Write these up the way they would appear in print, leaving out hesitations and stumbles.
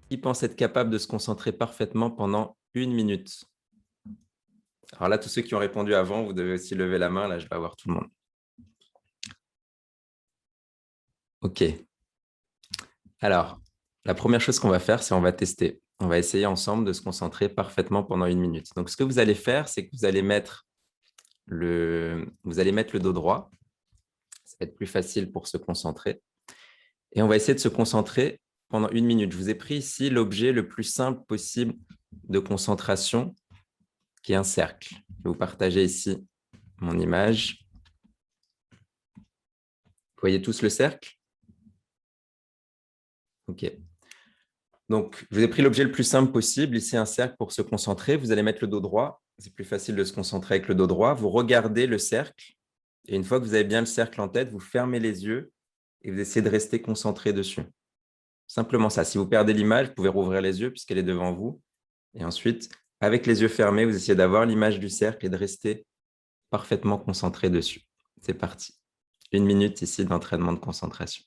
Qui pense être capable de se concentrer parfaitement pendant 1 minute? Alors là, tous ceux qui ont répondu avant, vous devez aussi lever la main. Là, je vais avoir tout le monde. OK. Alors, la première chose qu'on va faire, c'est on va tester. On va essayer ensemble de se concentrer parfaitement pendant 1 minute. Donc, ce que vous allez faire, c'est que vous allez mettre le dos droit. Ça va être plus facile pour se concentrer. Et on va essayer de se concentrer pendant 1 minute. Je vous ai pris ici l'objet le plus simple possible de concentration, qui est un cercle. Je vais vous partager ici mon image. Vous voyez tous le cercle? OK. Donc, je vous ai pris l'objet le plus simple possible. Ici, un cercle pour se concentrer. Vous allez mettre le dos droit. C'est plus facile de se concentrer avec le dos droit. Vous regardez le cercle. Et une fois que vous avez bien le cercle en tête, vous fermez les yeux et vous essayez de rester concentré dessus. Simplement ça. Si vous perdez l'image, vous pouvez rouvrir les yeux puisqu'elle est devant vous. Et ensuite, avec les yeux fermés, vous essayez d'avoir l'image du cercle et de rester parfaitement concentré dessus. C'est parti. 1 minute ici d'entraînement de concentration.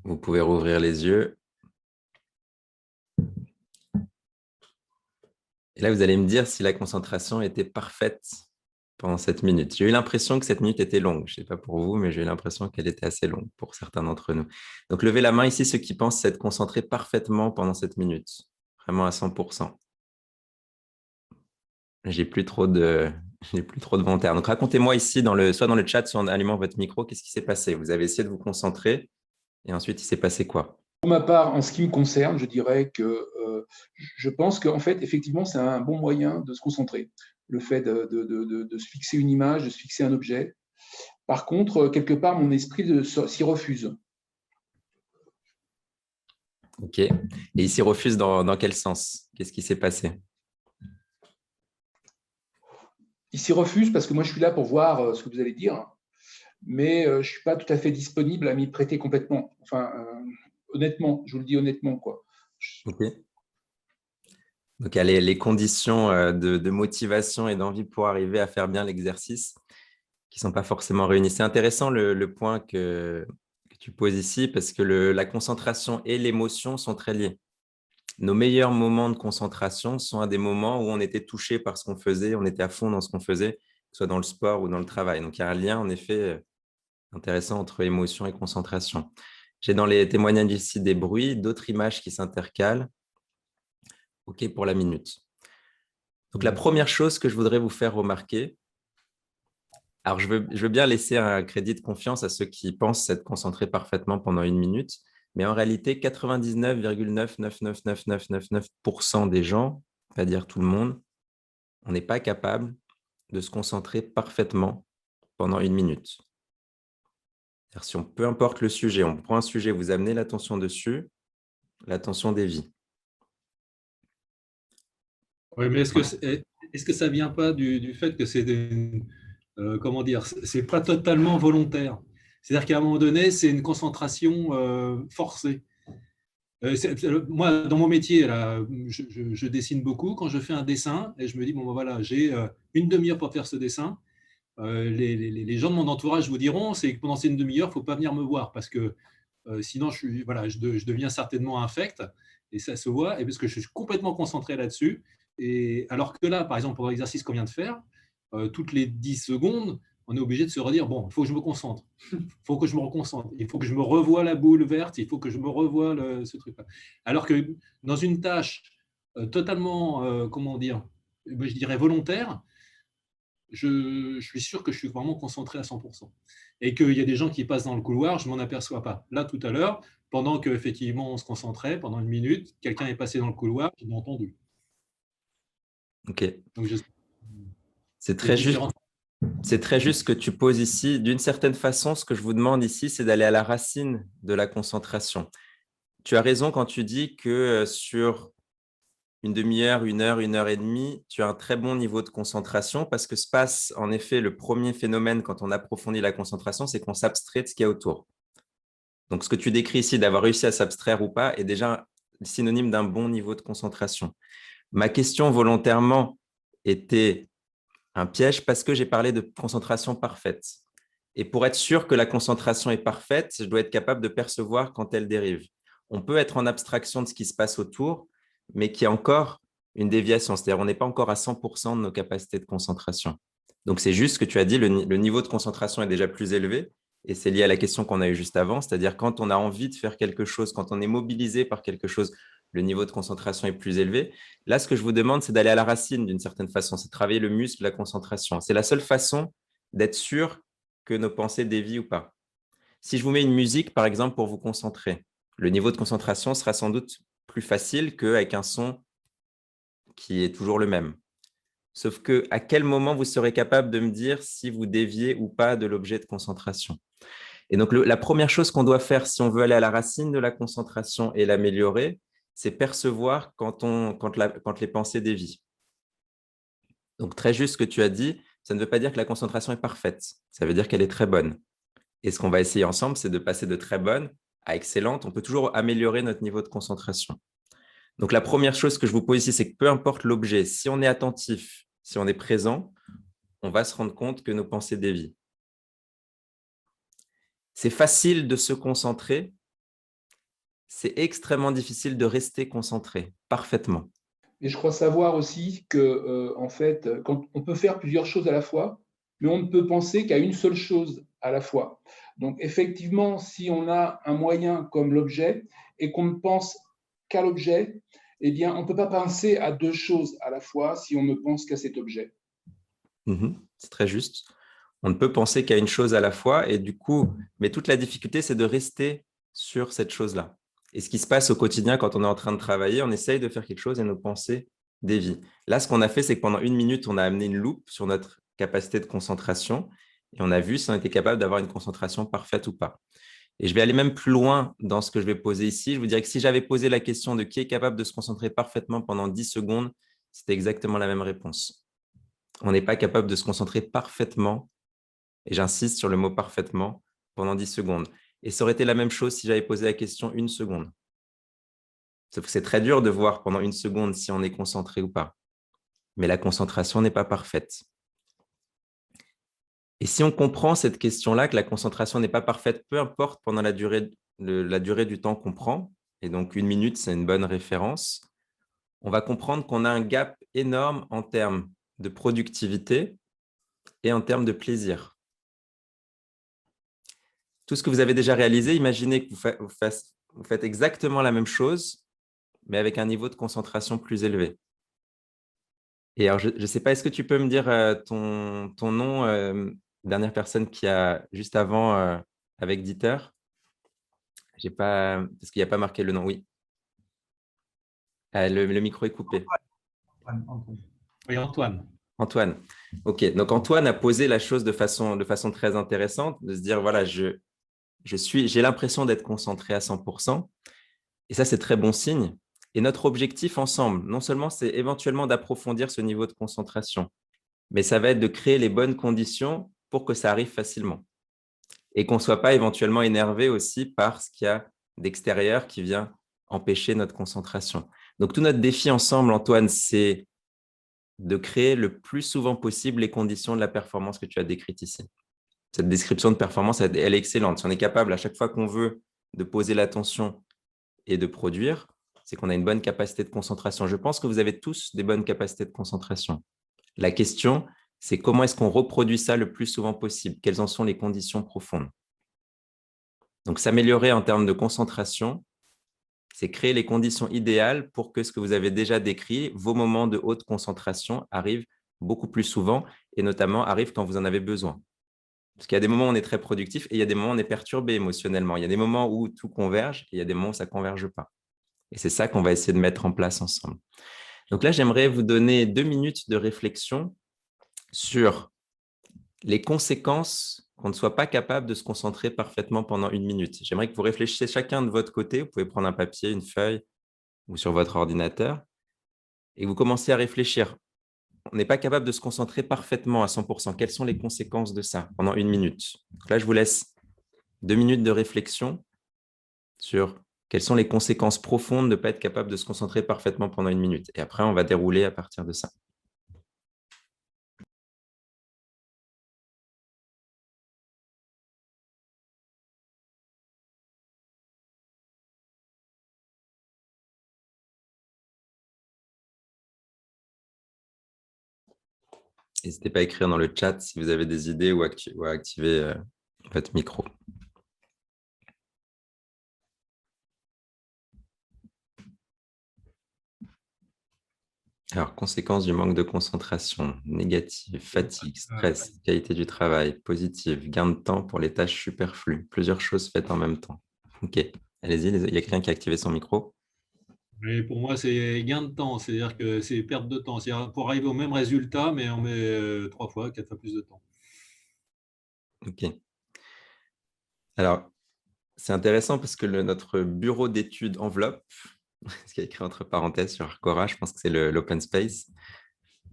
Vous pouvez rouvrir les yeux. Et là, vous allez me dire si la concentration était parfaite pendant cette minute. J'ai eu l'impression que cette minute était longue. Je ne sais pas pour vous, mais j'ai eu l'impression qu'elle était assez longue pour certains d'entre nous. Donc, levez la main ici, ceux qui pensent s'être concentrés parfaitement pendant cette minute, vraiment à 100%. J'ai plus trop de volontaires. Donc, racontez-moi ici, soit dans le chat, soit en allumant votre micro, qu'est-ce qui s'est passé? Vous avez essayé de vous concentrer et ensuite, il s'est passé quoi? Pour ma part, en ce qui me concerne, je dirais que je pense qu'en fait, effectivement, c'est un bon moyen de se concentrer. Le fait de se fixer une image, de se fixer un objet. Par contre, quelque part, mon esprit s'y refuse. OK. Et il s'y refuse dans quel sens? Qu'est-ce qui s'est passé? Il s'y refuse parce que moi, je suis là pour voir ce que vous allez dire, mais je ne suis pas tout à fait disponible à m'y prêter complètement. Enfin, honnêtement, je vous le dis honnêtement, quoi. OK. Donc, il y a les conditions de motivation et d'envie pour arriver à faire bien l'exercice qui ne sont pas forcément réunies. C'est intéressant le point que tu poses ici parce que la concentration et l'émotion sont très liées. Nos meilleurs moments de concentration sont à des moments où on était touché par ce qu'on faisait, on était à fond dans ce qu'on faisait, que ce soit dans le sport ou dans le travail. Donc, il y a un lien, en effet, intéressant entre émotion et concentration. J'ai dans les témoignages ici des bruits, d'autres images qui s'intercalent. OK pour la minute. Donc, la première chose que je voudrais vous faire remarquer, alors je veux bien laisser un crédit de confiance à ceux qui pensent s'être concentrés parfaitement pendant 1 minute, mais en réalité, 99,9999999% des gens, c'est-à-dire tout le monde, on n'est pas capable de se concentrer parfaitement pendant 1 minute. Si peu importe le sujet, on prend un sujet, vous amenez l'attention dessus, l'attention dévie. Oui, mais est-ce que ça vient pas du fait que c'est comment dire, c'est pas totalement volontaire. C'est-à-dire qu'à un moment donné, c'est une concentration forcée. Moi, dans mon métier, là, je dessine beaucoup. Quand je fais un dessin, et je me dis, bon, ben voilà, j'ai une demi-heure pour faire ce dessin. Les gens de mon entourage vous diront, c'est que pendant ces une demi-heure, il ne faut pas venir me voir parce que sinon, je deviens certainement infect et ça se voit, et parce que je suis complètement concentré là-dessus. Et alors que là, par exemple, pour l'exercice qu'on vient de faire, toutes les 10 secondes, on est obligé de se redire, bon, il faut que je me concentre, il faut que je me reconcentre, il faut que je me revoie la boule verte, il faut que je me revoie ce truc-là. Alors que dans une tâche totalement, comment dire, je dirais volontaire, je suis sûr que je suis vraiment concentré à 100%. Et qu'il y a des gens qui passent dans le couloir, je ne m'en aperçois pas. Là, tout à l'heure, pendant qu'effectivement on se concentrait, pendant une minute, quelqu'un est passé dans le couloir, je l'ai entendu. Ok. Donc, C'est très juste. C'est très juste ce que tu poses ici. D'une certaine façon, ce que je vous demande ici, c'est d'aller à la racine de la concentration. Tu as raison quand tu dis que sur une demi-heure, 1 heure et demie, tu as un très bon niveau de concentration parce que se passe en effet le premier phénomène quand on approfondit la concentration, c'est qu'on s'abstrait de ce qu'il y a autour. Donc, ce que tu décris ici, d'avoir réussi à s'abstraire ou pas, est déjà synonyme d'un bon niveau de concentration. Ma question volontairement était un piège parce que j'ai parlé de concentration parfaite. Et pour être sûr que la concentration est parfaite, je dois être capable de percevoir quand elle dérive. On peut être en abstraction de ce qui se passe autour, mais qui a encore une déviation. C'est-à-dire on n'est pas encore à 100% de nos capacités de concentration. Donc, c'est juste ce que tu as dit, le niveau de concentration est déjà plus élevé. Et c'est lié à la question qu'on a eue juste avant, c'est-à-dire quand on a envie de faire quelque chose, quand on est mobilisé par quelque chose, le niveau de concentration est plus élevé. Là, ce que je vous demande, c'est d'aller à la racine d'une certaine façon, c'est travailler le muscle de la concentration. C'est la seule façon d'être sûr que nos pensées dévient ou pas. Si je vous mets une musique, par exemple, pour vous concentrer, le niveau de concentration sera sans doute plus facile qu'avec un son qui est toujours le même. Sauf que à quel moment vous serez capable de me dire si vous déviez ou pas de l'objet de concentration. Et donc, la première chose qu'on doit faire si on veut aller à la racine de la concentration et l'améliorer, c'est percevoir quand les pensées dévient. Donc, très juste ce que tu as dit, ça ne veut pas dire que la concentration est parfaite. Ça veut dire qu'elle est très bonne. Et ce qu'on va essayer ensemble, c'est de passer de très bonne à excellente. On peut toujours améliorer notre niveau de concentration. Donc, la première chose que je vous pose ici, c'est que peu importe l'objet, si on est attentif, si on est présent, on va se rendre compte que nos pensées dévient. C'est facile de se concentrer, c'est extrêmement difficile de rester concentré parfaitement. Et je crois savoir aussi que, en fait, quand on peut faire plusieurs choses à la fois, mais on ne peut penser qu'à une seule chose à la fois. Donc, effectivement, si on a un moyen comme l'objet et qu'on ne pense qu'à l'objet, eh bien, on ne peut pas penser à deux choses à la fois si on ne pense qu'à cet objet. C'est très juste. On ne peut penser qu'à une chose à la fois et du coup, mais toute la difficulté, c'est de rester sur cette chose-là. Et ce qui se passe au quotidien quand on est en train de travailler, on essaye de faire quelque chose et nos pensées dévient. Là, ce qu'on a fait, c'est que pendant 1 minute, on a amené une loupe sur notre capacité de concentration et on a vu si on était capable d'avoir une concentration parfaite ou pas. Et je vais aller même plus loin dans ce que je vais poser ici. Je vous dirais que si j'avais posé la question de qui est capable de se concentrer parfaitement pendant 10 secondes, c'était exactement la même réponse. On n'est pas capable de se concentrer parfaitement, et j'insiste sur le mot parfaitement, pendant 10 secondes. Et ça aurait été la même chose si j'avais posé la question 1 seconde. Sauf que c'est très dur de voir pendant 1 seconde si on est concentré ou pas. Mais la concentration n'est pas parfaite. Et si on comprend cette question-là, que la concentration n'est pas parfaite, peu importe pendant la durée du temps qu'on prend, et donc 1 minute, c'est une bonne référence, on va comprendre qu'on a un gap énorme en termes de productivité et en termes de plaisir. Tout ce que vous avez déjà réalisé, imaginez que vous faites exactement la même chose, mais avec un niveau de concentration plus élevé. Et alors, je ne sais pas, est-ce que tu peux me dire ton nom, dernière personne qui a juste avant avec Dieter? J'ai pas, parce qu'il n'y a pas marqué le nom, oui. Le micro est coupé. Oui, Antoine. Antoine. OK. Donc, Antoine a posé la chose de façon très intéressante, de se dire, voilà, j'ai l'impression d'être concentré à 100%. Et ça, c'est très bon signe. Et notre objectif ensemble, non seulement c'est éventuellement d'approfondir ce niveau de concentration, mais ça va être de créer les bonnes conditions pour que ça arrive facilement. Et qu'on ne soit pas éventuellement énervé aussi par ce qu'il y a d'extérieur qui vient empêcher notre concentration. Donc, tout notre défi ensemble, Antoine, c'est de créer le plus souvent possible les conditions de la performance que tu as décrite ici. Cette description de performance, elle est excellente. Si on est capable, à chaque fois qu'on veut, de poser l'attention et de produire, c'est qu'on a une bonne capacité de concentration. Je pense que vous avez tous des bonnes capacités de concentration. La question, c'est comment est-ce qu'on reproduit ça le plus souvent possible, quelles en sont les conditions profondes. Donc, s'améliorer en termes de concentration, c'est créer les conditions idéales pour que ce que vous avez déjà décrit, vos moments de haute concentration arrivent beaucoup plus souvent et notamment arrivent quand vous en avez besoin. Parce qu'il y a des moments où on est très productif et il y a des moments où on est perturbé émotionnellement. Il y a des moments où tout converge et il y a des moments où ça ne converge pas. Et c'est ça qu'on va essayer de mettre en place ensemble. Donc là, j'aimerais vous donner 2 minutes de réflexion sur les conséquences qu'on ne soit pas capable de se concentrer parfaitement pendant 1 minute. J'aimerais que vous réfléchissiez chacun de votre côté. Vous pouvez prendre un papier, une feuille ou sur votre ordinateur et vous commencez à réfléchir. On n'est pas capable de se concentrer parfaitement à 100%. Quelles sont les conséquences de ça pendant 1 minute? Donc là, je vous laisse 2 minutes de réflexion sur quelles sont les conséquences profondes de ne pas être capable de se concentrer parfaitement pendant 1 minute. Et après, on va dérouler à partir de ça. N'hésitez pas à écrire dans le chat si vous avez des idées ou à activer votre micro. Alors, conséquences du manque de concentration, négative, fatigue, stress, qualité du travail, positive, gain de temps pour les tâches superflues, plusieurs choses faites en même temps. Ok, allez-y, il y a quelqu'un qui a activé son micro. Mais pour moi, c'est gain de temps, c'est-à-dire que c'est perte de temps. C'est-à-dire pour arriver au même résultat, mais on met 3 fois, 4 fois plus de temps. Ok. Alors, c'est intéressant parce que notre bureau d'études enveloppe, ce qui est écrit entre parenthèses sur Arcora, je pense que c'est l'open space.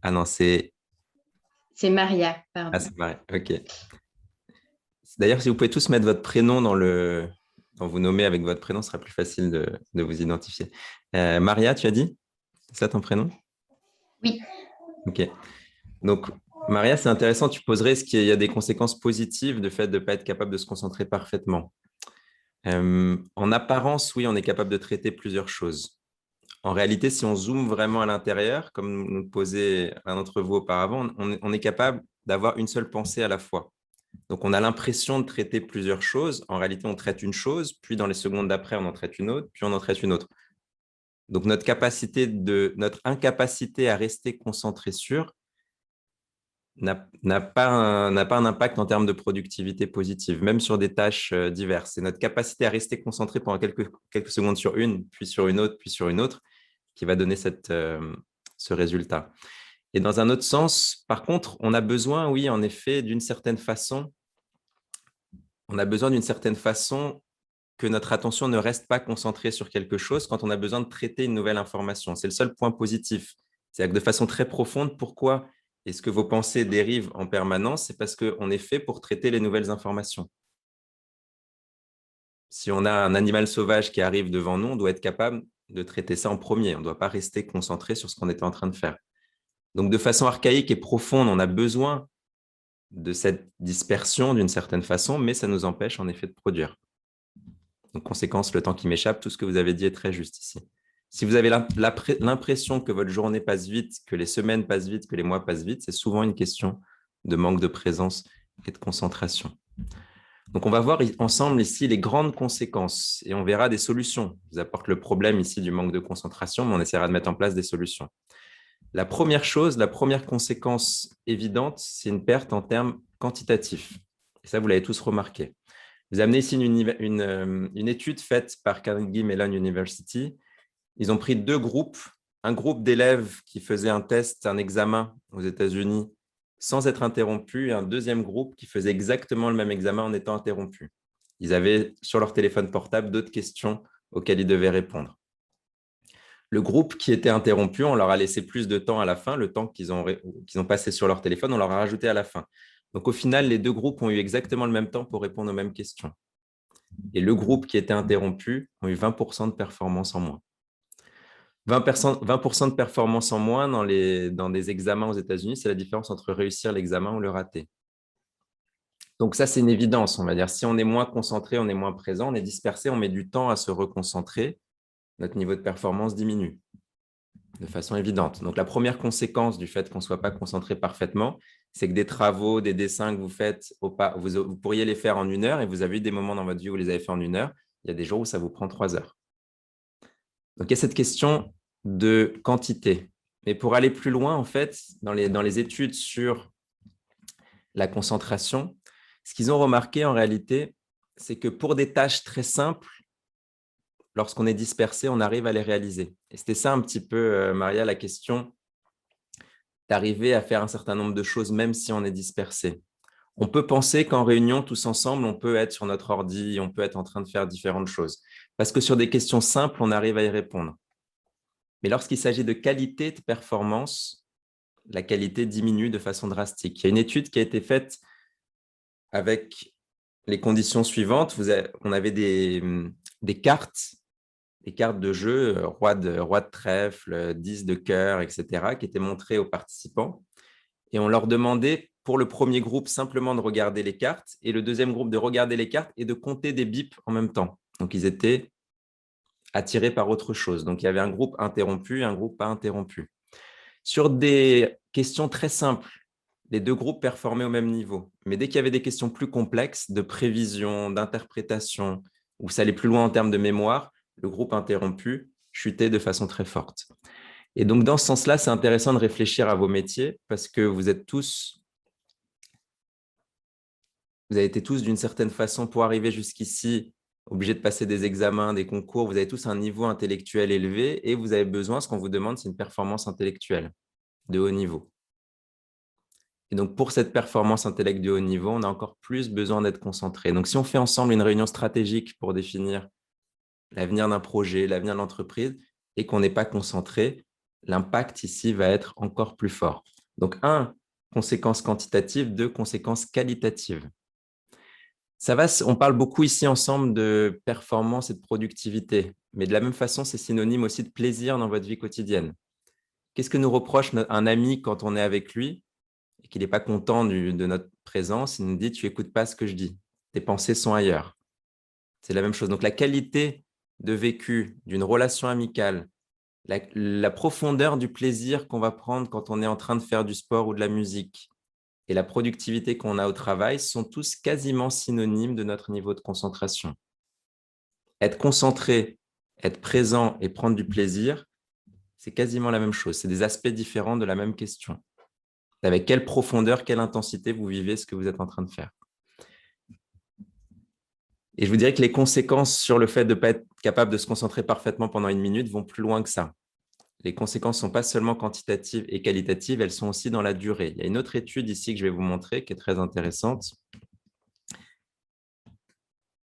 Ah non, c'est... C'est Maria, pardon. Ah, c'est Maria, ok. D'ailleurs, si vous pouvez tous mettre votre prénom dans vous nommer avec votre prénom, ce sera plus facile de vous identifier. Maria, tu as dit? C'est ça ton prénom? Oui. Ok. Donc, Maria, c'est intéressant, tu poserais est-ce qu'il y a des conséquences positives du fait de ne pas être capable de se concentrer parfaitement? En apparence, oui, on est capable de traiter plusieurs choses. En réalité, si on zoome vraiment à l'intérieur, comme nous posait l'un d'entre vous auparavant, on est capable d'avoir une seule pensée à la fois. Donc, on a l'impression de traiter plusieurs choses. En réalité, on traite une chose, puis dans les secondes d'après, on en traite une autre, puis on en traite une autre. Donc, notre incapacité à rester concentré sur n'a pas un impact en termes de productivité positive, même sur des tâches diverses. C'est notre capacité à rester concentré pendant quelques secondes sur une, puis sur une autre, puis sur une autre, qui va donner ce résultat. Et dans un autre sens, par contre, on a besoin, oui, en effet, d'une certaine façon, que notre attention ne reste pas concentrée sur quelque chose quand on a besoin de traiter une nouvelle information. C'est le seul point positif. C'est-à-dire que de façon très profonde, pourquoi est-ce que vos pensées dérivent en permanence? C'est parce qu'on est fait pour traiter les nouvelles informations. Si on a un animal sauvage qui arrive devant nous, on doit être capable de traiter ça en premier. On ne doit pas rester concentré sur ce qu'on était en train de faire. Donc, de façon archaïque et profonde, on a besoin de cette dispersion d'une certaine façon, mais ça nous empêche en effet de produire. Donc, conséquence, le temps qui m'échappe, tout ce que vous avez dit est très juste ici. Si vous avez l'impression que votre journée passe vite, que les semaines passent vite, que les mois passent vite, c'est souvent une question de manque de présence et de concentration. Donc, on va voir ensemble ici les grandes conséquences et on verra des solutions. Je vous apporte le problème ici du manque de concentration, mais on essaiera de mettre en place des solutions. La première conséquence évidente, c'est une perte en termes quantitatifs. Et ça, vous l'avez tous remarqué. Vous avez amené ici une étude faite par Carnegie Mellon University. Ils ont pris 2 groupes. Un groupe d'élèves qui faisaient un examen aux États-Unis sans être interrompu, et un deuxième groupe qui faisait exactement le même examen en étant interrompu. Ils avaient sur leur téléphone portable d'autres questions auxquelles ils devaient répondre. Le groupe qui était interrompu, on leur a laissé plus de temps à la fin, le temps qu'ils ont passé sur leur téléphone, on leur a rajouté à la fin. Donc, au final, les 2 groupes ont eu exactement le même temps pour répondre aux mêmes questions. Et le groupe qui était interrompu a eu 20% de performance en moins. 20% de performance en moins dans des examens aux États-Unis, c'est la différence entre réussir l'examen ou le rater. Donc ça, c'est une évidence, on va dire. Si on est moins concentré, on est moins présent, on est dispersé, on met du temps à se reconcentrer, notre niveau de performance diminue de façon évidente. Donc la première conséquence du fait qu'on ne soit pas concentré parfaitement, c'est que des travaux, des dessins que vous faites, vous pourriez les faire en 1 heure et vous avez eu des moments dans votre vie où vous les avez fait en 1 heure. Il y a des jours où ça vous prend 3 heures. Donc, il y a cette question de quantité. Mais pour aller plus loin, en fait, dans les études sur la concentration, ce qu'ils ont remarqué en réalité, c'est que pour des tâches très simples, lorsqu'on est dispersé, on arrive à les réaliser. Et c'était ça un petit peu, Maria, la question d'arriver à faire un certain nombre de choses même si on est dispersé. On peut penser qu'en réunion, tous ensemble, on peut être sur notre ordi, on peut être en train de faire différentes choses. Parce que sur des questions simples, on arrive à y répondre. Mais lorsqu'il s'agit de qualité de performance, la qualité diminue de façon drastique. Il y a une étude qui a été faite avec les conditions suivantes. On avait des cartes de jeu, roi de trèfle, 10 de cœur, etc., qui étaient montrées aux participants. Et on leur demandait, pour le premier groupe, simplement de regarder les cartes, et le deuxième groupe de regarder les cartes et de compter des bips en même temps. Donc, ils étaient attirés par autre chose. Donc, il y avait un groupe interrompu et un groupe pas interrompu. Sur des questions très simples, les 2 groupes performaient au même niveau. Mais dès qu'il y avait des questions plus complexes, de prévision, d'interprétation, où ça allait plus loin en termes de mémoire, le groupe interrompu chutait de façon très forte. Et donc, dans ce sens-là, c'est intéressant de réfléchir à vos métiers parce que vous avez été tous d'une certaine façon, pour arriver jusqu'ici, obligés de passer des examens, des concours, vous avez tous un niveau intellectuel élevé et vous avez besoin, ce qu'on vous demande, c'est une performance intellectuelle de haut niveau. Et donc, pour cette performance intellectuelle de haut niveau, on a encore plus besoin d'être concentré. Donc, si on fait ensemble une réunion stratégique pour définir l'avenir d'un projet, l'avenir de l'entreprise, et qu'on n'est pas concentré, l'impact ici va être encore plus fort. Donc, 1, conséquences quantitatives, 2, conséquences qualitatives. On parle beaucoup ici ensemble de performance et de productivité, mais de la même façon, c'est synonyme aussi de plaisir dans votre vie quotidienne. Qu'est-ce que nous reproche un ami quand on est avec lui et qu'il n'est pas content de notre présence? Il nous dit « tu n'écoutes pas ce que je dis, tes pensées sont ailleurs ». C'est la même chose. Donc, la qualité de vécu d'une relation amicale, la profondeur du plaisir qu'on va prendre quand on est en train de faire du sport ou de la musique et la productivité qu'on a au travail sont tous quasiment synonymes de notre niveau de concentration. Être concentré, être présent et prendre du plaisir, c'est quasiment la même chose. C'est des aspects différents de la même question. Avec quelle profondeur, quelle intensité vous vivez ce que vous êtes en train de faire. Et je vous dirais que les conséquences sur le fait de ne pas être capable de se concentrer parfaitement pendant 1 minute vont plus loin que ça. Les conséquences ne sont pas seulement quantitatives et qualitatives, elles sont aussi dans la durée. Il y a une autre étude ici que je vais vous montrer qui est très intéressante,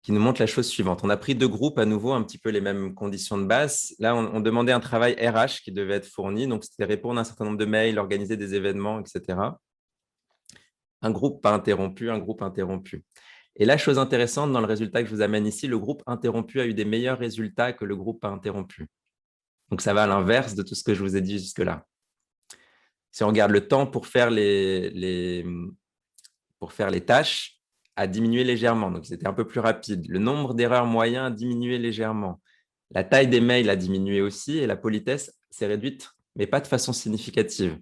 qui nous montre la chose suivante. On a pris 2 groupes, à nouveau, un petit peu les mêmes conditions de base. Là, on demandait un travail RH qui devait être fourni, donc c'était répondre à un certain nombre de mails, organiser des événements, etc. Un groupe pas interrompu, un groupe interrompu. Et la chose intéressante dans le résultat que je vous amène ici, le groupe interrompu a eu des meilleurs résultats que le groupe pas interrompu. Donc, ça va à l'inverse de tout ce que je vous ai dit jusque-là. Si on regarde le temps pour faire les tâches, a diminué légèrement. Donc, c'était un peu plus rapide. Le nombre d'erreurs moyens a diminué légèrement. La taille des mails a diminué aussi et la politesse s'est réduite, mais pas de façon significative.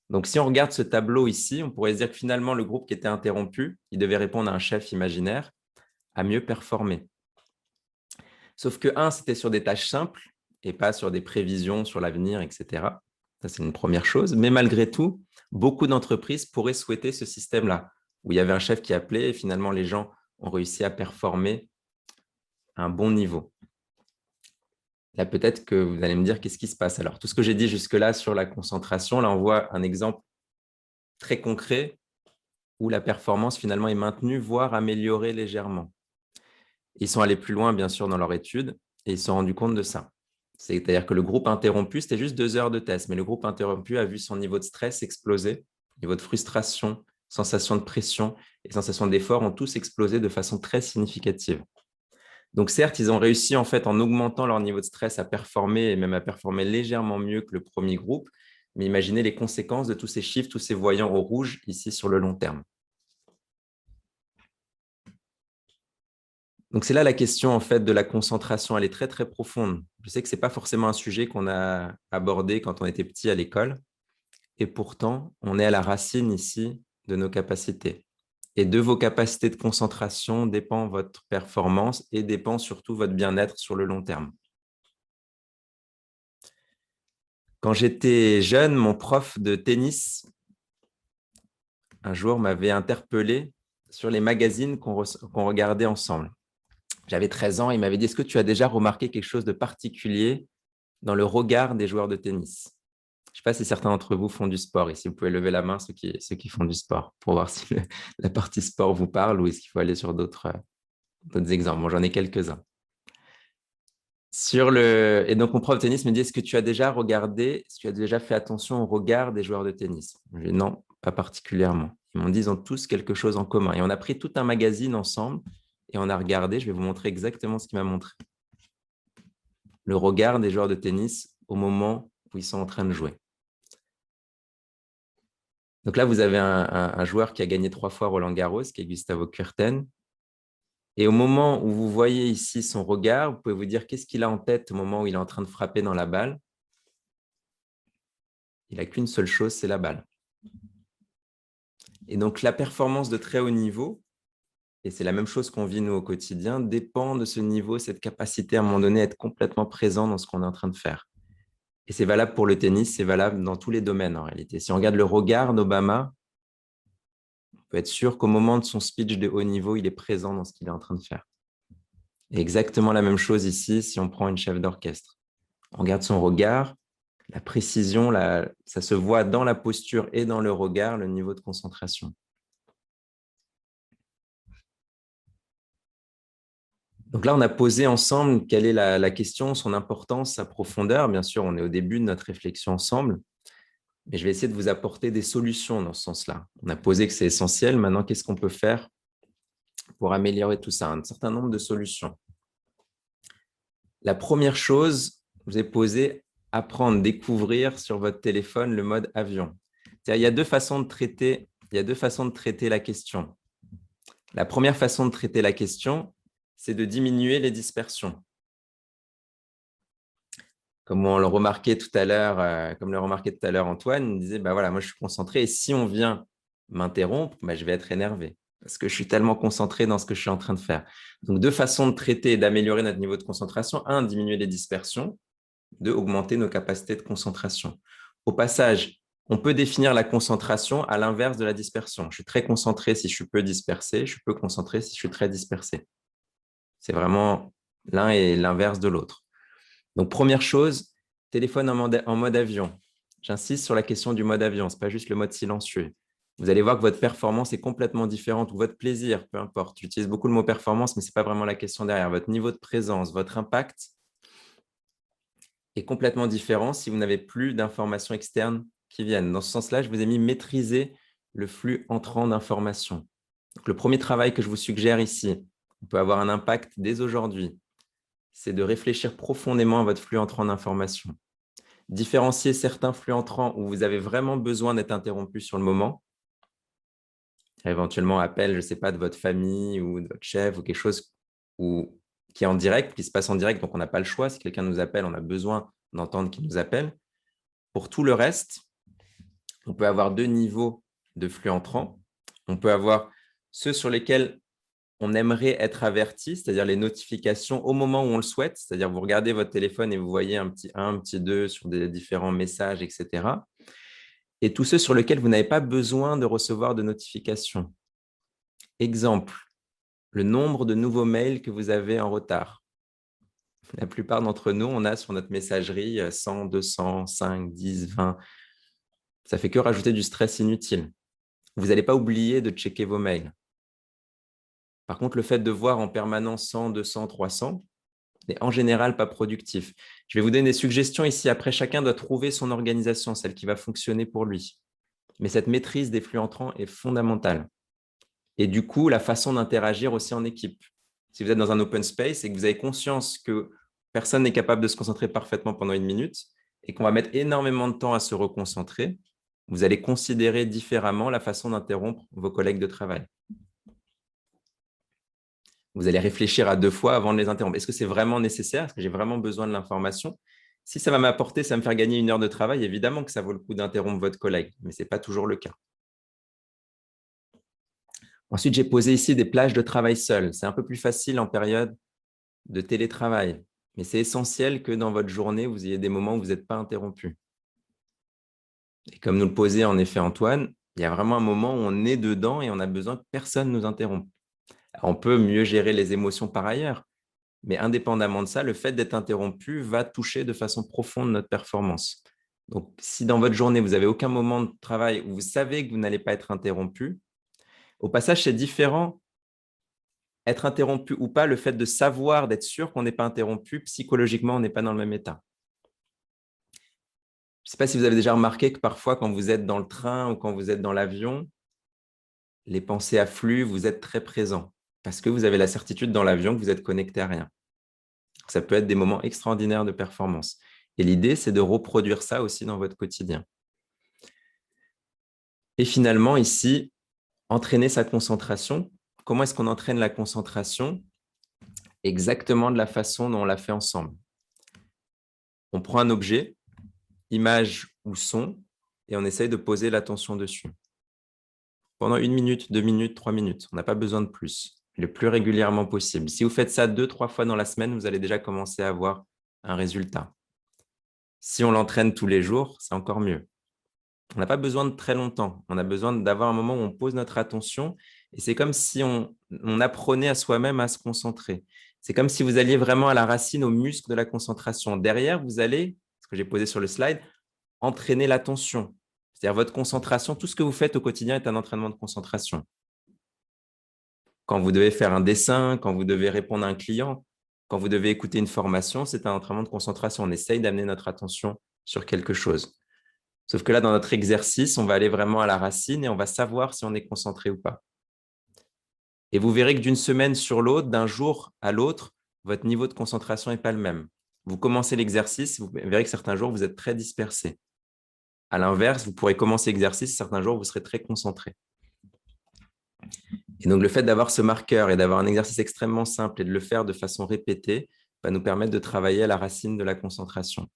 Donc, si on regarde ce tableau ici, on pourrait se dire que finalement, le groupe qui était interrompu, qui devait répondre à un chef imaginaire, a mieux performé. Sauf que, c'était sur des tâches simples et pas sur des prévisions sur l'avenir, etc. Ça, c'est une première chose. Mais malgré tout, beaucoup d'entreprises pourraient souhaiter ce système-là, où il y avait un chef qui appelait et finalement, les gens ont réussi à performer à un bon niveau. Là, peut-être que vous allez me dire qu'est-ce qui se passe. Alors, tout ce que j'ai dit jusque-là sur la concentration, là, on voit un exemple très concret où la performance finalement est maintenue, voire améliorée légèrement. Ils sont allés plus loin, bien sûr, dans leur étude et ils se sont rendus compte de ça. C'est-à-dire que le groupe interrompu, c'était juste 2 heures de test, mais le groupe interrompu a vu son niveau de stress exploser, niveau de frustration, sensation de pression et sensation d'effort ont tous explosé de façon très significative. Donc certes, ils ont réussi en fait en augmentant leur niveau de stress à performer et même à performer légèrement mieux que le premier groupe, mais imaginez les conséquences de tous ces chiffres, tous ces voyants au rouge ici sur le long terme. Donc, c'est là la question en fait de la concentration. Elle est très, très profonde. Je sais que ce n'est pas forcément un sujet qu'on a abordé quand on était petit à l'école. Et pourtant, on est à la racine ici de nos capacités. Et de vos capacités de concentration dépend votre performance et dépend surtout votre bien-être sur le long terme. Quand j'étais jeune, mon prof de tennis, un jour, m'avait interpellé sur les magazines qu'on regardait ensemble. J'avais 13 ans, il m'avait dit « Est-ce que tu as déjà remarqué quelque chose de particulier dans le regard des joueurs de tennis ?» Je ne sais pas si certains d'entre vous font du sport. Ici, vous pouvez lever la main, ceux qui font du sport, pour voir si la partie sport vous parle ou est-ce qu'il faut aller sur d'autres exemples. Bon, j'en ai quelques-uns. Et donc, mon prof de tennis me dit « Est-ce que tu as déjà regardé, est-ce que tu as déjà fait attention au regard des joueurs de tennis ?» Je lui ai dit « Non, pas particulièrement. » Ils m'ont dit « Ils ont tous quelque chose en commun. » Et on a pris tout un magazine ensemble et on a regardé. Je vais vous montrer exactement ce qu'il m'a montré. Le regard des joueurs de tennis au moment où ils sont en train de jouer. Donc là, vous avez un joueur qui a gagné 3 fois Roland-Garros, qui est Gustavo Kuerten. Et au moment où vous voyez ici son regard, vous pouvez vous dire qu'est-ce qu'il a en tête au moment où il est en train de frapper dans la balle. Il n'a qu'une seule chose, c'est la balle. Et donc, la performance de très haut niveau, et c'est la même chose qu'on vit nous au quotidien, dépend de ce niveau, cette capacité à un moment donné à être complètement présent dans ce qu'on est en train de faire. Et c'est valable pour le tennis, c'est valable dans tous les domaines en réalité. Si on regarde le regard d'Obama, on peut être sûr qu'au moment de son speech de haut niveau, il est présent dans ce qu'il est en train de faire. Et exactement la même chose ici si on prend une chef d'orchestre. On regarde son regard, la précision, ça se voit dans la posture et dans le regard, le niveau de concentration. Donc là, on a posé ensemble quelle est la question, son importance, sa profondeur. Bien sûr, on est au début de notre réflexion ensemble, mais je vais essayer de vous apporter des solutions dans ce sens-là. On a posé que c'est essentiel. Maintenant, qu'est-ce qu'on peut faire pour améliorer tout ça? Un certain nombre de solutions. La première chose, je vous ai posé apprendre, découvrir sur votre téléphone le mode avion. Il y a deux façons de traiter la question. La première façon de traiter la question, c'est de diminuer les dispersions. Comme on le remarquait tout à l'heure, Antoine, il disait voilà, moi je suis concentré et si on vient m'interrompre, je vais être énervé parce que je suis tellement concentré dans ce que je suis en train de faire. Donc, deux façons de traiter et d'améliorer notre niveau de concentration. 1, diminuer les dispersions. 2, augmenter nos capacités de concentration. Au passage, on peut définir la concentration à l'inverse de la dispersion. Je suis très concentré si je suis peu dispersé, je suis peu concentré si je suis très dispersé. C'est vraiment l'un et l'inverse de l'autre. Donc, première chose, téléphone en mode avion. J'insiste sur la question du mode avion, ce n'est pas juste le mode silencieux. Vous allez voir que votre performance est complètement différente ou votre plaisir, peu importe. J'utilise beaucoup le mot performance, mais ce n'est pas vraiment la question derrière. Votre niveau de présence, votre impact est complètement différent si vous n'avez plus d'informations externes qui viennent. Dans ce sens-là, je vous ai mis maîtriser le flux entrant d'informations. Donc, le premier travail que je vous suggère ici, on peut avoir un impact dès aujourd'hui, c'est de réfléchir profondément à votre flux entrant d'informations. Différencier certains flux entrants où vous avez vraiment besoin d'être interrompu sur le moment, éventuellement appel, je ne sais pas, de votre famille ou de votre chef ou quelque chose qui est en direct, qui se passe en direct, donc on n'a pas le choix. Si quelqu'un nous appelle, on a besoin d'entendre qu'il nous appelle. Pour tout le reste, on peut avoir 2 niveaux de flux entrants. On peut avoir ceux sur lesquels on aimerait être averti, c'est-à-dire les notifications au moment où on le souhaite, c'est-à-dire vous regardez votre téléphone et vous voyez un petit 1, un petit 2 sur des différents messages, etc. Et tous ceux sur lesquels vous n'avez pas besoin de recevoir de notifications. Exemple, le nombre de nouveaux mails que vous avez en retard. La plupart d'entre nous, on a sur notre messagerie 100, 200, 5, 10, 20. Ça ne fait que rajouter du stress inutile. Vous n'allez pas oublier de checker vos mails. Par contre, le fait de voir en permanence 100, 200, 300 n'est en général pas productif. Je vais vous donner des suggestions ici. Après, chacun doit trouver son organisation, celle qui va fonctionner pour lui. Mais cette maîtrise des flux entrants est fondamentale. Et du coup, la façon d'interagir aussi en équipe. Si vous êtes dans un open space et que vous avez conscience que personne n'est capable de se concentrer parfaitement pendant 1 minute et qu'on va mettre énormément de temps à se reconcentrer, vous allez considérer différemment la façon d'interrompre vos collègues de travail. Vous allez réfléchir à 2 fois avant de les interrompre. Est-ce que c'est vraiment nécessaire? Est-ce que j'ai vraiment besoin de l'information? Si ça va m'apporter, ça va me faire gagner 1 heure de travail, évidemment que ça vaut le coup d'interrompre votre collègue, mais ce n'est pas toujours le cas. Ensuite, j'ai posé ici des plages de travail seul. C'est un peu plus facile en période de télétravail, mais c'est essentiel que dans votre journée, vous ayez des moments où vous n'êtes pas interrompu. Et comme nous le posait en effet Antoine, il y a vraiment un moment où on est dedans et on a besoin que personne ne nous interrompe. Alors, on peut mieux gérer les émotions par ailleurs, mais indépendamment de ça, le fait d'être interrompu va toucher de façon profonde notre performance. Donc, si dans votre journée, vous n'avez aucun moment de travail où vous savez que vous n'allez pas être interrompu, au passage, c'est différent. Être interrompu ou pas, le fait de savoir, d'être sûr qu'on n'est pas interrompu, psychologiquement, on n'est pas dans le même état. Je ne sais pas si vous avez déjà remarqué que parfois, quand vous êtes dans le train ou quand vous êtes dans l'avion, les pensées affluent, vous êtes très présent parce que vous avez la certitude dans l'avion que vous êtes connecté à rien. Ça peut être des moments extraordinaires de performance. Et l'idée, c'est de reproduire ça aussi dans votre quotidien. Et finalement, ici, entraîner sa concentration. Comment est-ce qu'on entraîne la concentration? Exactement de la façon dont on l'a fait ensemble. On prend un objet, image ou son, et on essaye de poser l'attention dessus. Pendant 1 minute, 2 minutes, 3 minutes. On n'a pas besoin de plus, le plus régulièrement possible. Si vous faites ça 2-3 fois dans la semaine, vous allez déjà commencer à avoir un résultat. Si on l'entraîne tous les jours, c'est encore mieux. On n'a pas besoin de très longtemps. On a besoin d'avoir un moment où on pose notre attention et c'est comme si on apprenait à soi-même à se concentrer. C'est comme si vous alliez vraiment à la racine, au muscle de la concentration. Derrière, vous allez, ce que j'ai posé sur le slide, entraîner l'attention. C'est-à-dire votre concentration, tout ce que vous faites au quotidien est un entraînement de concentration. Quand vous devez faire un dessin, quand vous devez répondre à un client, quand vous devez écouter une formation, c'est un entraînement de concentration. On essaye d'amener notre attention sur quelque chose. Sauf que là, dans notre exercice, on va aller vraiment à la racine et on va savoir si on est concentré ou pas. Et vous verrez que d'une semaine sur l'autre, d'un jour à l'autre, votre niveau de concentration n'est pas le même. Vous commencez l'exercice, vous verrez que certains jours, vous êtes très dispersé. À l'inverse, vous pourrez commencer l'exercice, certains jours, vous serez très concentré. Et donc, le fait d'avoir ce marqueur et d'avoir un exercice extrêmement simple et de le faire de façon répétée va nous permettre de travailler à la racine de la concentration.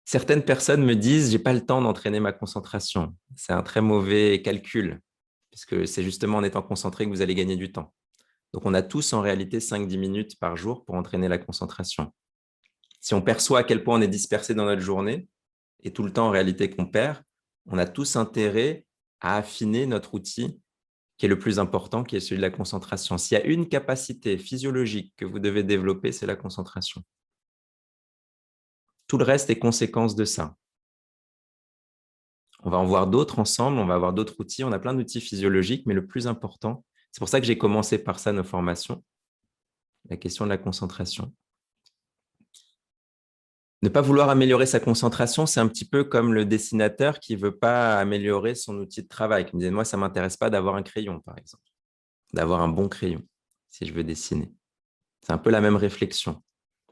Certaines personnes me disent « j'ai pas le temps d'entraîner ma concentration ». C'est un très mauvais calcul, puisque c'est justement en étant concentré que vous allez gagner du temps. Donc, on a tous en réalité 5-10 minutes par jour pour entraîner la concentration. Si on perçoit à quel point on est dispersé dans notre journée, et tout le temps en réalité qu'on perd, on a tous intérêt à affiner notre outil qui est le plus important, qui est celui de la concentration. S'il y a une capacité physiologique que vous devez développer, c'est la concentration. Tout le reste est conséquence de ça. On va en voir d'autres ensemble, on va avoir d'autres outils, on a plein d'outils physiologiques, mais le plus important, c'est pour ça que j'ai commencé par ça, nos formations, la question de la concentration. Ne pas vouloir améliorer sa concentration, c'est un petit peu comme le dessinateur qui ne veut pas améliorer son outil de travail, qui me disait « moi, ça ne m'intéresse pas d'avoir un crayon, par exemple, d'avoir un bon crayon, si je veux dessiner ». C'est un peu la même réflexion.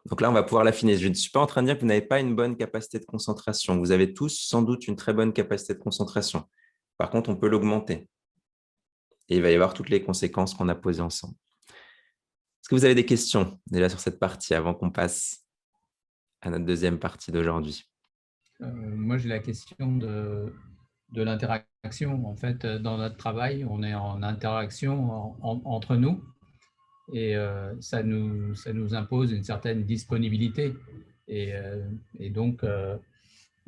Donc là, on va pouvoir l'affiner. Je ne suis pas en train de dire que vous n'avez pas une bonne capacité de concentration. Vous avez tous sans doute une très bonne capacité de concentration. Par contre, on peut l'augmenter. Et il va y avoir toutes les conséquences qu'on a posées ensemble. Est-ce que vous avez des questions déjà sur cette partie avant qu'on passe à notre deuxième partie d'aujourd'hui? Moi, j'ai la question de l'interaction. En fait, dans notre travail, on est en interaction entre nous. Et ça nous impose une certaine disponibilité et donc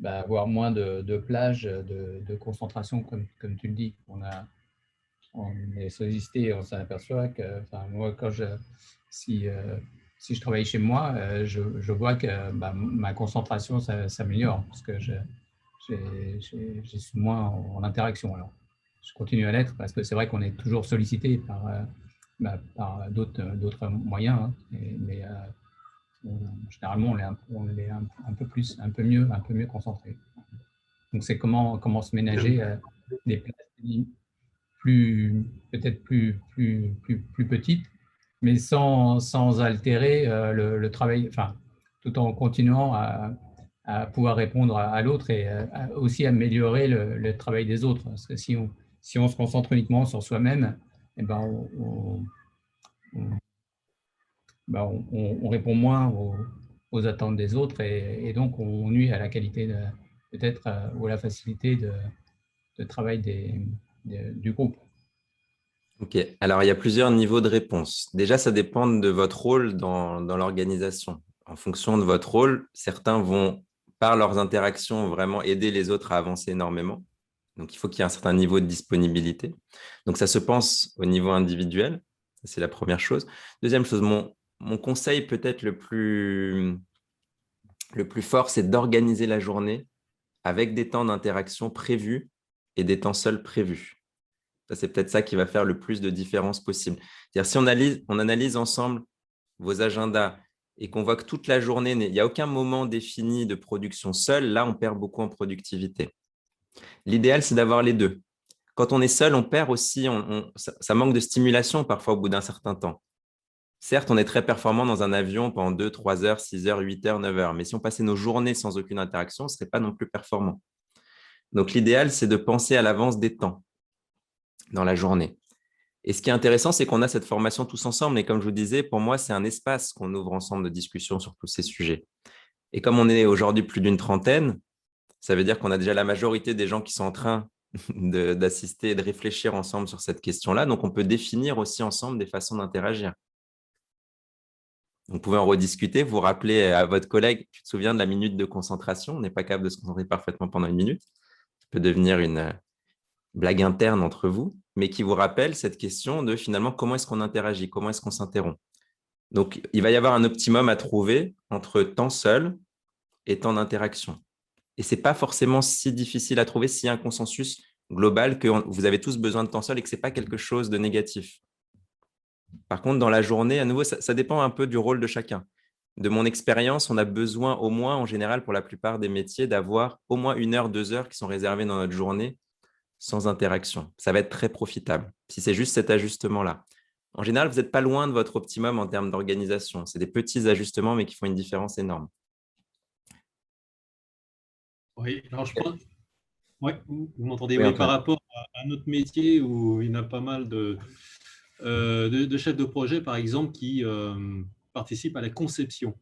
avoir moins de plages de concentration comme tu le dis. On est sollicité, on s'aperçoit que moi si je travaille chez moi, je vois que ma concentration s'améliore parce que je suis moins en interaction. Alors je continue à l'être parce que c'est vrai qu'on est toujours sollicité par d'autres moyens, hein. Mais généralement, on est un peu plus, un peu mieux concentré. Donc, c'est comment se ménager des places peut-être plus petites, mais sans altérer le travail, tout en continuant à pouvoir répondre à l'autre et aussi améliorer le travail des autres. Parce que si on se concentre uniquement sur soi-même, eh ben, on répond moins aux attentes des autres et donc on nuit à la qualité peut-être ou à la facilité de travail du groupe. Ok, alors il y a plusieurs niveaux de réponse. Déjà, ça dépend de votre rôle dans l'organisation. En fonction de votre rôle, certains vont, par leurs interactions, vraiment aider les autres à avancer énormément. Donc, il faut qu'il y ait un certain niveau de disponibilité. Donc, ça se pense au niveau individuel. C'est la première chose. Deuxième chose, mon conseil peut-être le plus fort, c'est d'organiser la journée avec des temps d'interaction prévus et des temps seuls prévus. C'est peut-être ça qui va faire le plus de différence possible. C'est-à-dire, si on analyse ensemble vos agendas et qu'on voit que toute la journée, il n'y a aucun moment défini de production seul, là, on perd beaucoup en productivité. L'idéal, c'est d'avoir les deux. Quand on est seul, on perd aussi, ça manque de stimulation parfois au bout d'un certain temps. Certes, on est très performant dans un avion pendant 2, 3 heures, 6 heures, 8 heures, 9 heures, mais si on passait nos journées sans aucune interaction, on ne serait pas non plus performant. Donc, l'idéal, c'est de penser à l'avance des temps dans la journée. Et ce qui est intéressant, c'est qu'on a cette formation tous ensemble. Et comme je vous disais, pour moi, c'est un espace qu'on ouvre ensemble de discussion sur tous ces sujets. Et comme on est aujourd'hui plus d'une trentaine, ça veut dire qu'on a déjà la majorité des gens qui sont en train d'assister et de réfléchir ensemble sur cette question-là. Donc, on peut définir aussi ensemble des façons d'interagir. Vous pouvez en rediscuter, vous rappeler à votre collègue, tu te souviens de la minute de concentration, on n'est pas capable de se concentrer parfaitement pendant une minute. Ça peut devenir une blague interne entre vous, mais qui vous rappelle cette question de finalement comment est-ce qu'on interagit, comment est-ce qu'on s'interrompt. Donc, il va y avoir un optimum à trouver entre temps seul et temps d'interaction. Et ce n'est pas forcément si difficile à trouver s'il y a un consensus global que vous avez tous besoin de temps seul et que ce n'est pas quelque chose de négatif. Par contre, dans la journée, à nouveau, ça dépend un peu du rôle de chacun. De mon expérience, on a besoin au moins, en général, pour la plupart des métiers, d'avoir au moins 1 heure, 2 heures qui sont réservées dans notre journée sans interaction. Ça va être très profitable, si c'est juste cet ajustement-là. En général, vous n'êtes pas loin de votre optimum en termes d'organisation. C'est des petits ajustements, mais qui font une différence énorme. Oui, alors je pense… Oui, vous m'entendez, Oui, oui, Antoine. par rapport à notre métier où il y a pas mal de chefs de projet, par exemple, qui participent à la conception.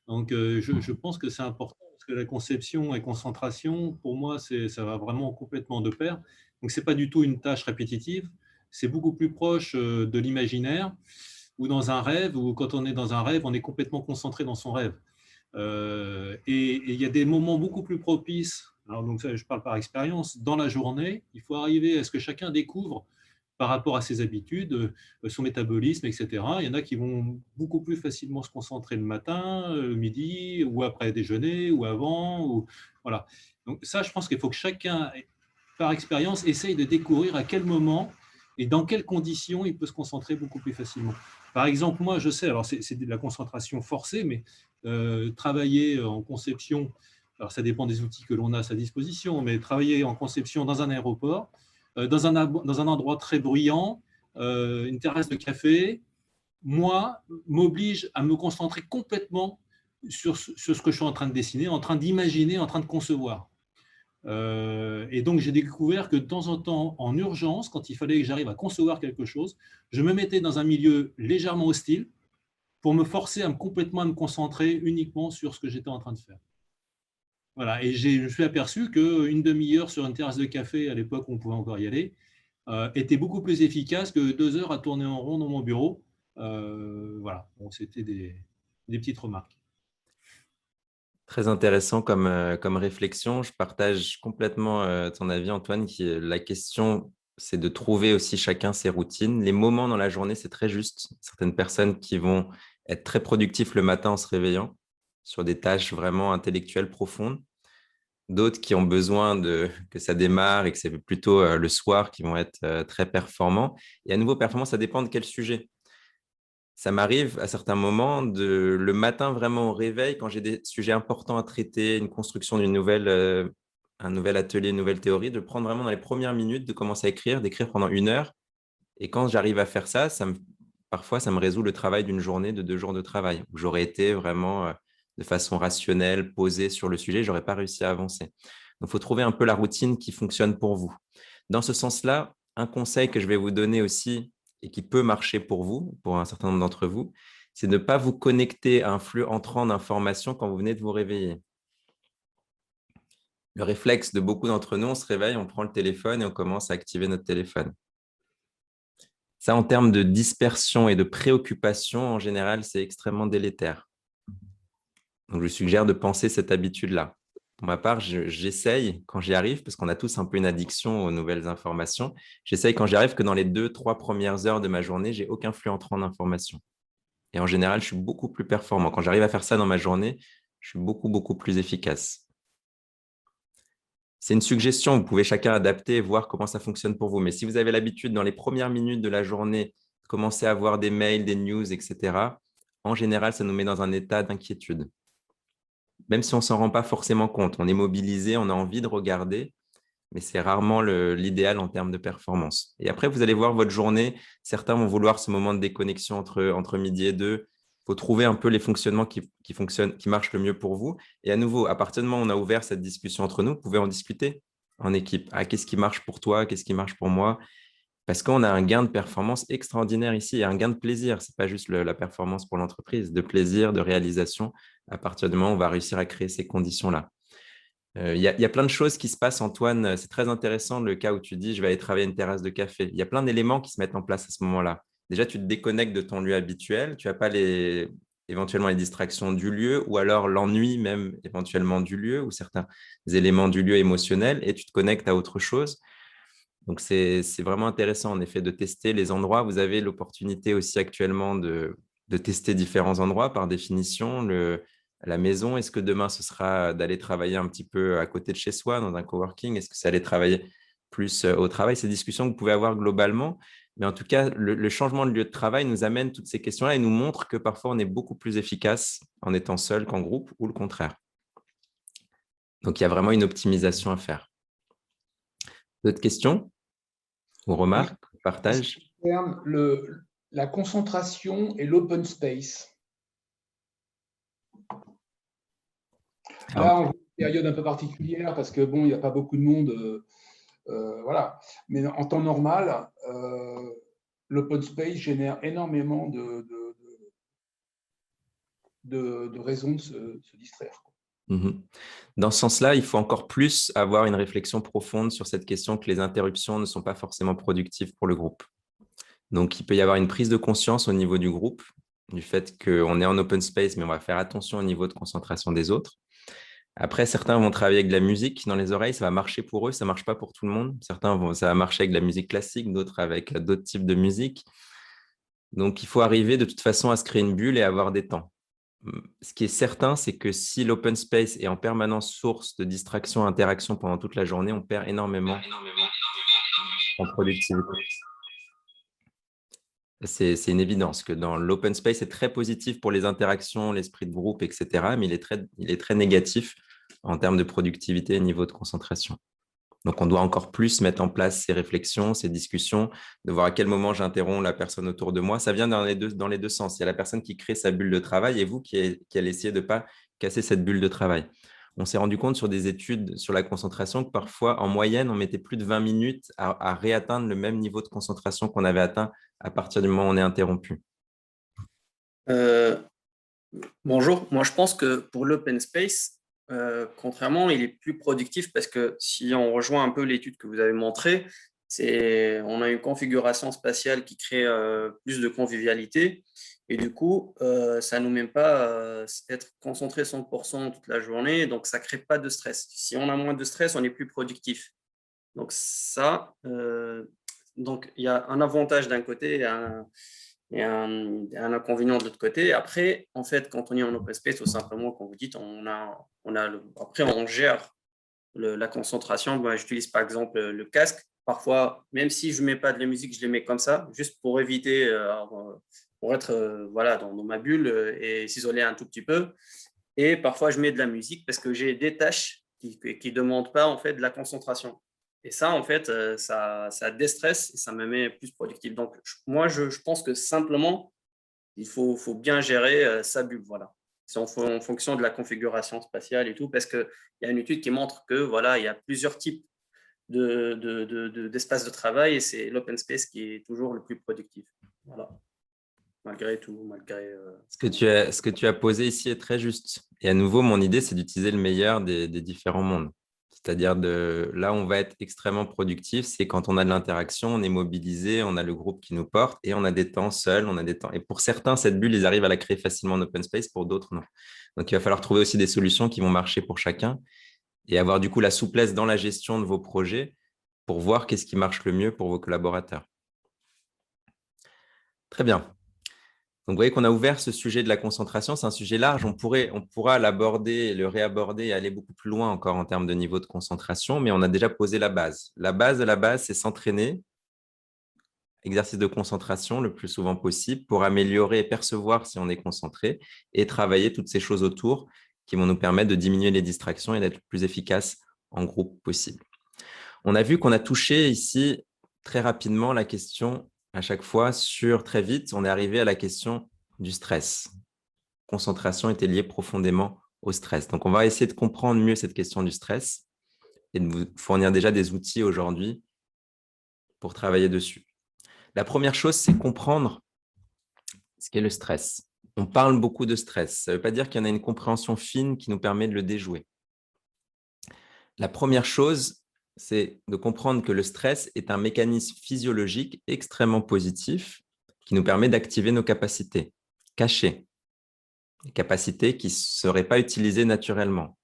Donc, je pense que c'est important parce que la conception et concentration, pour moi, ça va vraiment complètement de pair. Donc, ce n'est pas du tout une tâche répétitive. C'est beaucoup plus proche de l'imaginaire ou dans un rêve, ou quand on est dans un rêve, on est complètement concentré dans son rêve. Et il y a des moments beaucoup plus propices. Alors, donc ça, je parle par expérience. Dans la journée, il faut arriver à ce que chacun découvre par rapport à ses habitudes, son métabolisme, etc. Il y en a qui vont beaucoup plus facilement se concentrer le matin, midi, ou après déjeuner, ou avant. Ou… Voilà. Donc ça, je pense qu'il faut que chacun, par expérience, essaye de découvrir à quel moment et dans quelles conditions il peut se concentrer beaucoup plus facilement. Par exemple, moi, je sais, alors c'est de la concentration forcée, mais travailler en conception, alors ça dépend des outils que l'on a à sa disposition, mais travailler en conception dans un aéroport, dans un endroit très bruyant, une terrasse de café, moi, m'oblige à me concentrer complètement sur ce que je suis en train de dessiner, en train d'imaginer, en train de concevoir. Et donc, j'ai découvert que de temps en temps, en urgence, quand il fallait que j'arrive à concevoir quelque chose, je me mettais dans un milieu légèrement hostile pour me forcer complètement à me concentrer uniquement sur ce que j'étais en train de faire. Voilà, et je me suis aperçu qu'une demi-heure sur une terrasse de café, à l'époque où on pouvait encore y aller, était beaucoup plus efficace que 2 heures à tourner en rond dans mon bureau. Voilà, bon, c'était des petites remarques. Très intéressant comme réflexion. Je partage complètement ton avis, Antoine, la question, c'est de trouver aussi chacun ses routines. Les moments dans la journée, c'est très juste. Certaines personnes qui vont être très productifs le matin en se réveillant sur des tâches vraiment intellectuelles profondes. D'autres qui ont besoin que ça démarre et que c'est plutôt le soir qui vont être très performants. Et à nouveau, performance, ça dépend de quel sujet. Ça m'arrive à certains moments, le matin vraiment au réveil, quand j'ai des sujets importants à traiter, une construction un nouvel atelier, une nouvelle théorie, de prendre vraiment dans les premières minutes, de commencer à écrire, d'écrire pendant 1 heure. Et quand j'arrive à faire ça, parfois, ça me résout le travail d'une journée, de 2 jours de travail, où j'aurais été vraiment de façon rationnelle, posée sur le sujet, je n'aurais pas réussi à avancer. Donc, il faut trouver un peu la routine qui fonctionne pour vous. Dans ce sens-là, un conseil que je vais vous donner aussi, et qui peut marcher pour vous, pour un certain nombre d'entre vous, c'est de ne pas vous connecter à un flux entrant d'informations quand vous venez de vous réveiller. Le réflexe de beaucoup d'entre nous, on se réveille, on prend le téléphone et on commence à activer notre téléphone. Ça, en termes de dispersion et de préoccupation, en général, c'est extrêmement délétère. Donc, je suggère de penser cette habitude-là. Pour ma part, j'essaye, quand j'y arrive, parce qu'on a tous un peu une addiction aux nouvelles informations, j'essaye quand j'y arrive que dans les 2-3 premières heures de ma journée, j'ai aucun flux entrant d'informations. Et en général, je suis beaucoup plus performant. Quand j'arrive à faire ça dans ma journée, je suis beaucoup, beaucoup plus efficace. C'est une suggestion, vous pouvez chacun adapter et voir comment ça fonctionne pour vous. Mais si vous avez l'habitude, dans les premières minutes de la journée, de commencer à voir des mails, des news, etc., en général, ça nous met dans un état d'inquiétude. Même si on ne s'en rend pas forcément compte, on est mobilisé, on a envie de regarder, mais c'est rarement l'idéal en termes de performance. Et après, vous allez voir votre journée. Certains vont vouloir ce moment de déconnexion entre midi et 2. Il faut trouver un peu les fonctionnements qui marchent le mieux pour vous. Et à nouveau, à partir du moment où on a ouvert cette discussion entre nous, vous pouvez en discuter en équipe. Ah, qu'est-ce qui marche pour toi? Qu'est-ce qui marche pour moi? Parce qu'on a un gain de performance extraordinaire ici et un gain de plaisir. Ce n'est pas juste la performance pour l'entreprise, de plaisir, de réalisation. À partir du moment où on va réussir à créer ces conditions-là. Il y a plein de choses qui se passent, Antoine. C'est très intéressant le cas où tu dis « je vais aller travailler à une terrasse de café ». Il y a plein d'éléments qui se mettent en place à ce moment-là. Déjà, tu te déconnectes de ton lieu habituel. Tu n'as pas éventuellement les distractions du lieu ou alors l'ennui même éventuellement du lieu ou certains éléments du lieu émotionnel et tu te connectes à autre chose. Donc, c'est vraiment intéressant en effet de tester les endroits. Vous avez l'opportunité aussi actuellement de tester différents endroits par définition. La maison, est-ce que demain, ce sera d'aller travailler un petit peu à côté de chez soi, dans un coworking? Est-ce que c'est aller travailler plus au travail? C'est des discussions que vous pouvez avoir globalement. Mais en tout cas, le changement de lieu de travail nous amène toutes ces questions-là et nous montre que parfois, on est beaucoup plus efficace en étant seul qu'en groupe ou le contraire. Donc, il y a vraiment une optimisation à faire. D'autres questions ou remarques, partage? La concentration et l'open space. Là, on vit une période un peu particulière parce que bon, il n'y a pas beaucoup de monde, voilà. Mais en temps normal, l'open space génère énormément de raisons de se distraire. Dans ce sens-là, il faut encore plus avoir une réflexion profonde sur cette question que les interruptions ne sont pas forcément productives pour le groupe. Donc, il peut y avoir une prise de conscience au niveau du groupe, du fait qu'on est en open space, mais on va faire attention au niveau de concentration des autres. Après, certains vont travailler avec de la musique dans les oreilles, ça va marcher pour eux, ça ne marche pas pour tout le monde. Certains, ça va marcher avec de la musique classique, d'autres avec d'autres types de musique. Donc, il faut arriver de toute façon à se créer une bulle et avoir des temps. Ce qui est certain, c'est que si l'open space est en permanence source de distraction, interaction pendant toute la journée, on perd énormément en productivité. C'est une évidence que dans l'open space, c'est très positif pour les interactions, l'esprit de groupe, etc. Mais il est très négatif en termes de productivité et niveau de concentration. Donc, on doit encore plus mettre en place ces réflexions, ces discussions, de voir à quel moment j'interromps la personne autour de moi. Ça vient dans les deux sens. Il y a la personne qui crée sa bulle de travail et vous qui allez essayer de ne pas casser cette bulle de travail. On s'est rendu compte sur des études sur la concentration que parfois, en moyenne, on mettait plus de 20 minutes à réatteindre le même niveau de concentration qu'on avait atteint à partir du moment où on est interrompu. Bonjour, moi je pense que pour l'open space, contrairement, il est plus productif parce que si on rejoint un peu l'étude que vous avez montrée, on a une configuration spatiale qui crée plus de convivialité et du coup, ça ne nous met pas à être concentré 100% toute la journée, donc ça ne crée pas de stress. Si on a moins de stress, on est plus productif. Donc ça, donc il y a un avantage d'un côté et un inconvénient de l'autre côté. Après, en fait, quand on est en open space, tout simplement, comme vous dites, après, on gère la concentration. Moi, j'utilise par exemple le casque. Parfois, même si je ne mets pas de la musique, je les mets comme ça, juste pour éviter, pour être voilà, dans ma bulle et s'isoler un tout petit peu. Et parfois, je mets de la musique parce que j'ai des tâches qui ne demandent pas en fait, de la concentration. Et ça, en fait, ça déstresse et ça me met plus productif. Donc, moi, je pense que simplement, il faut bien gérer sa bulle. Voilà. C'est en fonction de la configuration spatiale et tout, parce qu'il y a une étude qui montre que voilà, il y a plusieurs types d'espaces de travail et c'est l'open space qui est toujours le plus productif. Voilà. Malgré tout, malgré… Ce que tu as posé ici est très juste. Et à nouveau, mon idée, c'est d'utiliser le meilleur des différents mondes. C'est-à-dire là où on va être extrêmement productif, c'est quand on a de l'interaction, on est mobilisé, on a le groupe qui nous porte et on a des temps seuls, on a des temps. Et pour certains, cette bulle, ils arrivent à la créer facilement en open space, pour d'autres, non. Donc, il va falloir trouver aussi des solutions qui vont marcher pour chacun et avoir du coup la souplesse dans la gestion de vos projets pour voir qu'est-ce qui marche le mieux pour vos collaborateurs. Très bien. Donc, vous voyez qu'on a ouvert ce sujet de la concentration. C'est un sujet large. On pourra l'aborder, le réaborder et aller beaucoup plus loin encore en termes de niveau de concentration, mais on a déjà posé la base. La base de la base, c'est s'entraîner, exercice de concentration le plus souvent possible pour améliorer et percevoir si on est concentré et travailler toutes ces choses autour qui vont nous permettre de diminuer les distractions et d'être le plus efficace en groupe possible. On a vu qu'on a touché ici très rapidement la question à chaque fois très vite, on est arrivé à la question du stress. Concentration était liée profondément au stress. Donc, on va essayer de comprendre mieux cette question du stress et de vous fournir déjà des outils aujourd'hui pour travailler dessus. La première chose, c'est comprendre ce qu'est le stress. On parle beaucoup de stress. Ça ne veut pas dire qu'il y en a une compréhension fine qui nous permet de le déjouer. La première chose, c'est de comprendre que le stress est un mécanisme physiologique extrêmement positif qui nous permet d'activer nos capacités cachées, des capacités qui ne seraient pas utilisées naturellement.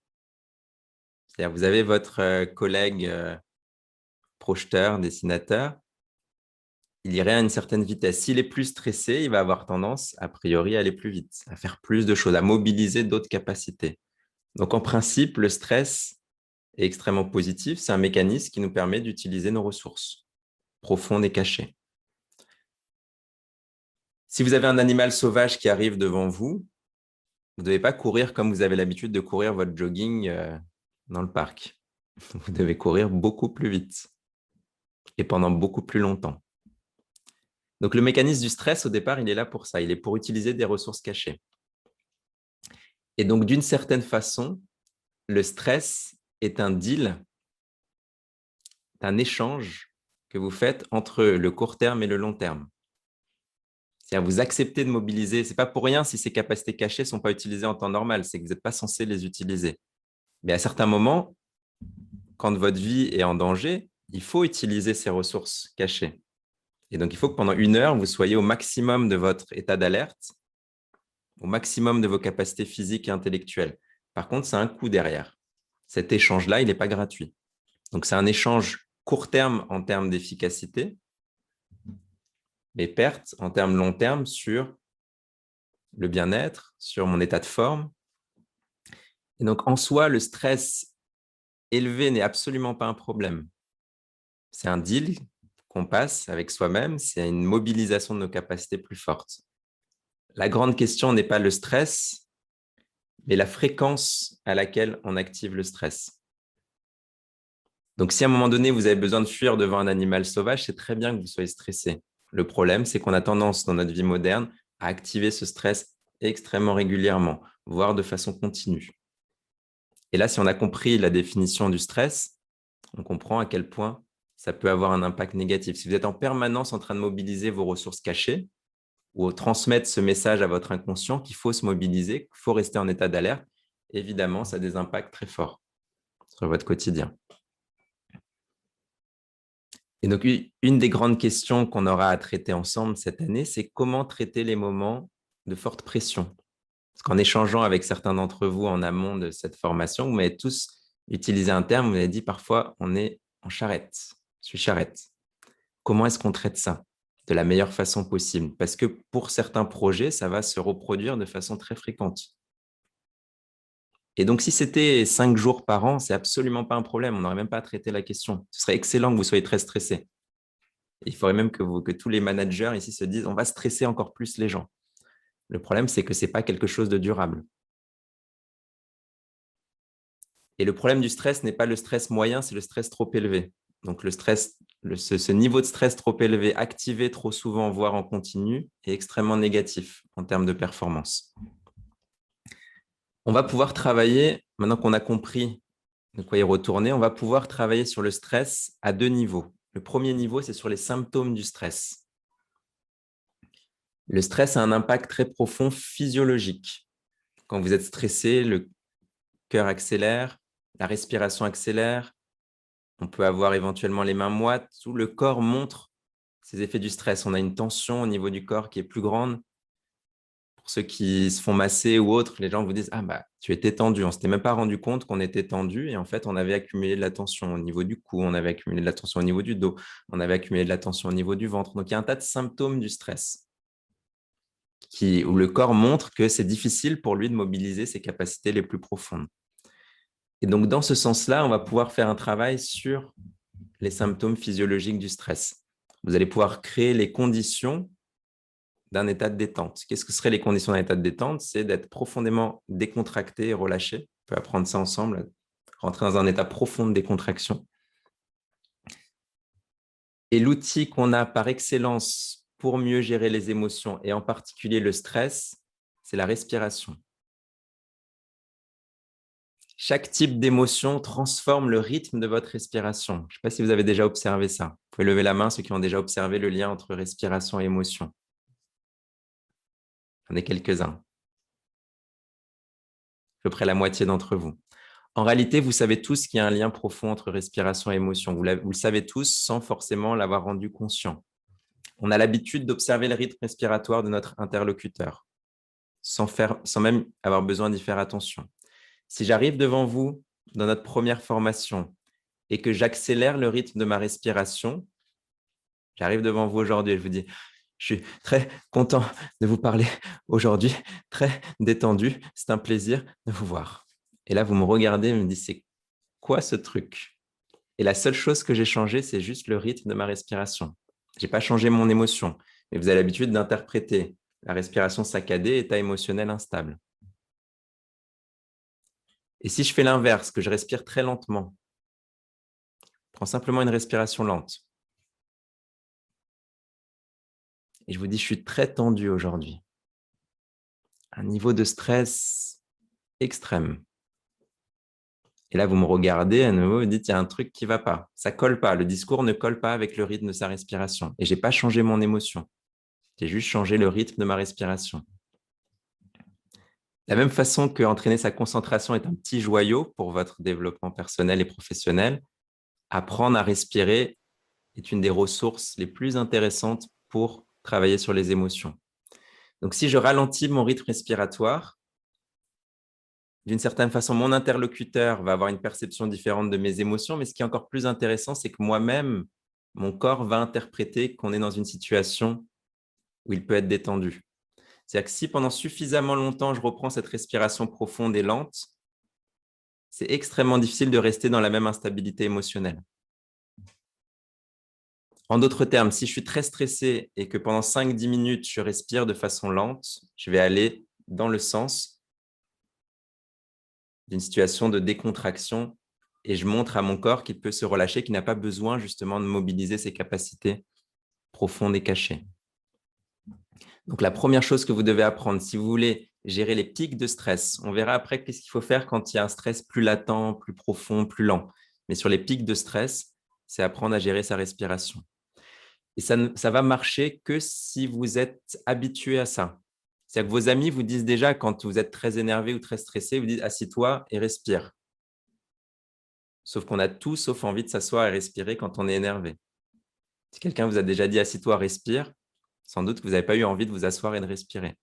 C'est-à-dire, vous avez votre collègue projeteur, dessinateur, il irait à une certaine vitesse. S'il est plus stressé, il va avoir tendance, a priori, à aller plus vite, à faire plus de choses, à mobiliser d'autres capacités. Donc, en principe, le stress est extrêmement positif. C'est un mécanisme qui nous permet d'utiliser nos ressources profondes et cachées. Si vous avez un animal sauvage qui arrive devant vous, vous ne devez pas courir comme vous avez l'habitude de courir votre jogging dans le parc. Vous devez courir beaucoup plus vite et pendant beaucoup plus longtemps. Donc, le mécanisme du stress, au départ, il est là pour ça. Il est pour utiliser des ressources cachées. Et donc, d'une certaine façon, le stress est un deal, un échange que vous faites entre le court terme et le long terme. C'est-à-dire vous acceptez de mobiliser. Ce n'est pas pour rien si ces capacités cachées ne sont pas utilisées en temps normal. C'est que vous n'êtes pas censé les utiliser. Mais à certains moments, quand votre vie est en danger, il faut utiliser ces ressources cachées. Et donc, il faut que pendant 1 heure, vous soyez au maximum de votre état d'alerte, au maximum de vos capacités physiques et intellectuelles. Par contre, c'est un coût derrière. Cet échange-là, il n'est pas gratuit. Donc, c'est un échange court terme en termes d'efficacité, mais perte en termes long terme sur le bien-être, sur mon état de forme. Et donc, en soi, le stress élevé n'est absolument pas un problème. C'est un deal qu'on passe avec soi-même, c'est une mobilisation de nos capacités plus fortes. La grande question n'est pas le stress, mais la fréquence à laquelle on active le stress. Donc, si à un moment donné, vous avez besoin de fuir devant un animal sauvage, c'est très bien que vous soyez stressé. Le problème, c'est qu'on a tendance dans notre vie moderne à activer ce stress extrêmement régulièrement, voire de façon continue. Et là, si on a compris la définition du stress, on comprend à quel point ça peut avoir un impact négatif. Si vous êtes en permanence en train de mobiliser vos ressources cachées ou transmettre ce message à votre inconscient qu'il faut se mobiliser, qu'il faut rester en état d'alerte, évidemment, ça a des impacts très forts sur votre quotidien. Et donc, une des grandes questions qu'on aura à traiter ensemble cette année, c'est comment traiter les moments de forte pression. Parce qu'en échangeant avec certains d'entre vous en amont de cette formation, vous m'avez tous utilisé un terme, vous m'avez dit parfois on est en charrette, je suis charrette. Comment est-ce qu'on traite ça de la meilleure façon possible? Parce que pour certains projets, ça va se reproduire de façon très fréquente. Et donc, si c'était 5 jours par an, ce n'est absolument pas un problème. On n'aurait même pas à traiter la question. Ce serait excellent que vous soyez très stressé. Il faudrait même que tous les managers ici se disent on va stresser encore plus les gens. Le problème, c'est que ce n'est pas quelque chose de durable. Et le problème du stress n'est pas le stress moyen, c'est le stress trop élevé. Donc, ce niveau de stress trop élevé, activé trop souvent, voire en continu, est extrêmement négatif en termes de performance. On va pouvoir travailler, maintenant qu'on a compris de quoi y retourner, on va pouvoir travailler sur le stress à 2 niveaux. Le premier niveau, c'est sur les symptômes du stress. Le stress a un impact très profond physiologique. Quand vous êtes stressé, le cœur accélère, la respiration accélère, on peut avoir éventuellement les mains moites, tout le corps montre ces effets du stress. On a une tension au niveau du corps qui est plus grande. Pour ceux qui se font masser ou autres, les gens vous disent « Ah, bah, tu étais tendu ». On ne s'était même pas rendu compte qu'on était tendu et en fait, on avait accumulé de la tension au niveau du cou, on avait accumulé de la tension au niveau du dos, on avait accumulé de la tension au niveau du ventre. Donc, il y a un tas de symptômes du stress où le corps montre que c'est difficile pour lui de mobiliser ses capacités les plus profondes. Et donc, dans ce sens-là, on va pouvoir faire un travail sur les symptômes physiologiques du stress. Vous allez pouvoir créer les conditions d'un état de détente. Qu'est-ce que seraient les conditions d'un état de détente? C'est d'être profondément décontracté et relâché. On peut apprendre ça ensemble, rentrer dans un état profond de décontraction. Et l'outil qu'on a par excellence pour mieux gérer les émotions, et en particulier le stress, c'est la respiration. Chaque type d'émotion transforme le rythme de votre respiration. Je ne sais pas si vous avez déjà observé ça. Vous pouvez lever la main, ceux qui ont déjà observé le lien entre respiration et émotion. On est quelques-uns. À peu près la moitié d'entre vous. En réalité, vous savez tous qu'il y a un lien profond entre respiration et émotion. Vous le savez tous sans forcément l'avoir rendu conscient. On a l'habitude d'observer le rythme respiratoire de notre interlocuteur, sans même avoir besoin d'y faire attention. Si j'arrive devant vous dans notre première formation et que j'accélère le rythme de ma respiration, j'arrive devant vous aujourd'hui et je vous dis « Je suis très content de vous parler aujourd'hui, très détendu, c'est un plaisir de vous voir. » Et là, vous me regardez et me dites « C'est quoi ce truc ?» Et la seule chose que j'ai changé, c'est juste le rythme de ma respiration. Je n'ai pas changé mon émotion, mais vous avez l'habitude d'interpréter la respiration saccadée, état émotionnel instable. Et si je fais l'inverse, que je respire très lentement, prends simplement une respiration lente. Et je vous dis, je suis très tendu aujourd'hui. Un niveau de stress extrême. Et là, vous me regardez à nouveau, vous dites, il y a un truc qui ne va pas. Ça ne colle pas. Le discours ne colle pas avec le rythme de sa respiration. Et je n'ai pas changé mon émotion. J'ai juste changé le rythme de ma respiration. De la même façon qu'entraîner sa concentration est un petit joyau pour votre développement personnel et professionnel, apprendre à respirer est une des ressources les plus intéressantes pour travailler sur les émotions. Donc, si je ralentis mon rythme respiratoire, d'une certaine façon, mon interlocuteur va avoir une perception différente de mes émotions, mais ce qui est encore plus intéressant, c'est que moi-même, mon corps va interpréter qu'on est dans une situation où il peut être détendu. C'est-à-dire que si pendant suffisamment longtemps, je reprends cette respiration profonde et lente, c'est extrêmement difficile de rester dans la même instabilité émotionnelle. En d'autres termes, si je suis très stressé et que pendant 5-10 minutes, je respire de façon lente, je vais aller dans le sens d'une situation de décontraction et je montre à mon corps qu'il peut se relâcher, qu'il n'a pas besoin justement de mobiliser ses capacités profondes et cachées. Donc, la première chose que vous devez apprendre, si vous voulez gérer les pics de stress, on verra après qu'est-ce qu'il faut faire quand il y a un stress plus latent, plus profond, plus lent. Mais sur les pics de stress, c'est apprendre à gérer sa respiration. Et ça va marcher que si vous êtes habitué à ça. C'est-à-dire que vos amis vous disent déjà, quand vous êtes très énervé ou très stressé, vous dites « assis-toi et respire ». Sauf qu'on a tout sauf envie de s'asseoir et respirer quand on est énervé. Si quelqu'un vous a déjà dit « assis-toi, respire », sans doute que vous n'avez pas eu envie de vous asseoir et de respirer.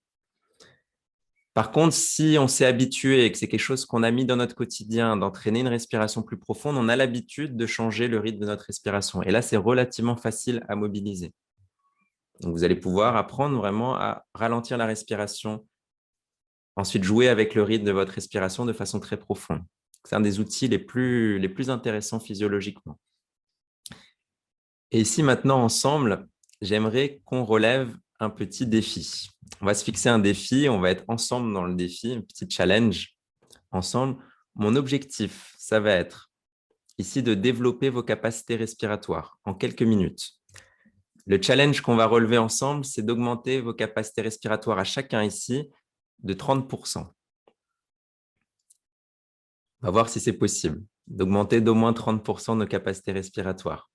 Par contre, si on s'est habitué et que c'est quelque chose qu'on a mis dans notre quotidien, d'entraîner une respiration plus profonde, on a l'habitude de changer le rythme de notre respiration. Et là, c'est relativement facile à mobiliser. Donc, vous allez pouvoir apprendre vraiment à ralentir la respiration, ensuite jouer avec le rythme de votre respiration de façon très profonde. C'est un des outils les plus intéressants physiologiquement. Et ici, maintenant, ensemble, j'aimerais qu'on relève un petit défi. On va se fixer un défi, on va être ensemble dans le défi, un petit challenge ensemble. Mon objectif, ça va être ici de développer vos capacités respiratoires en quelques minutes. Le challenge qu'on va relever ensemble, c'est d'augmenter vos capacités respiratoires à chacun ici de 30%. On va voir si c'est possible d'augmenter d'au moins 30% nos capacités respiratoires.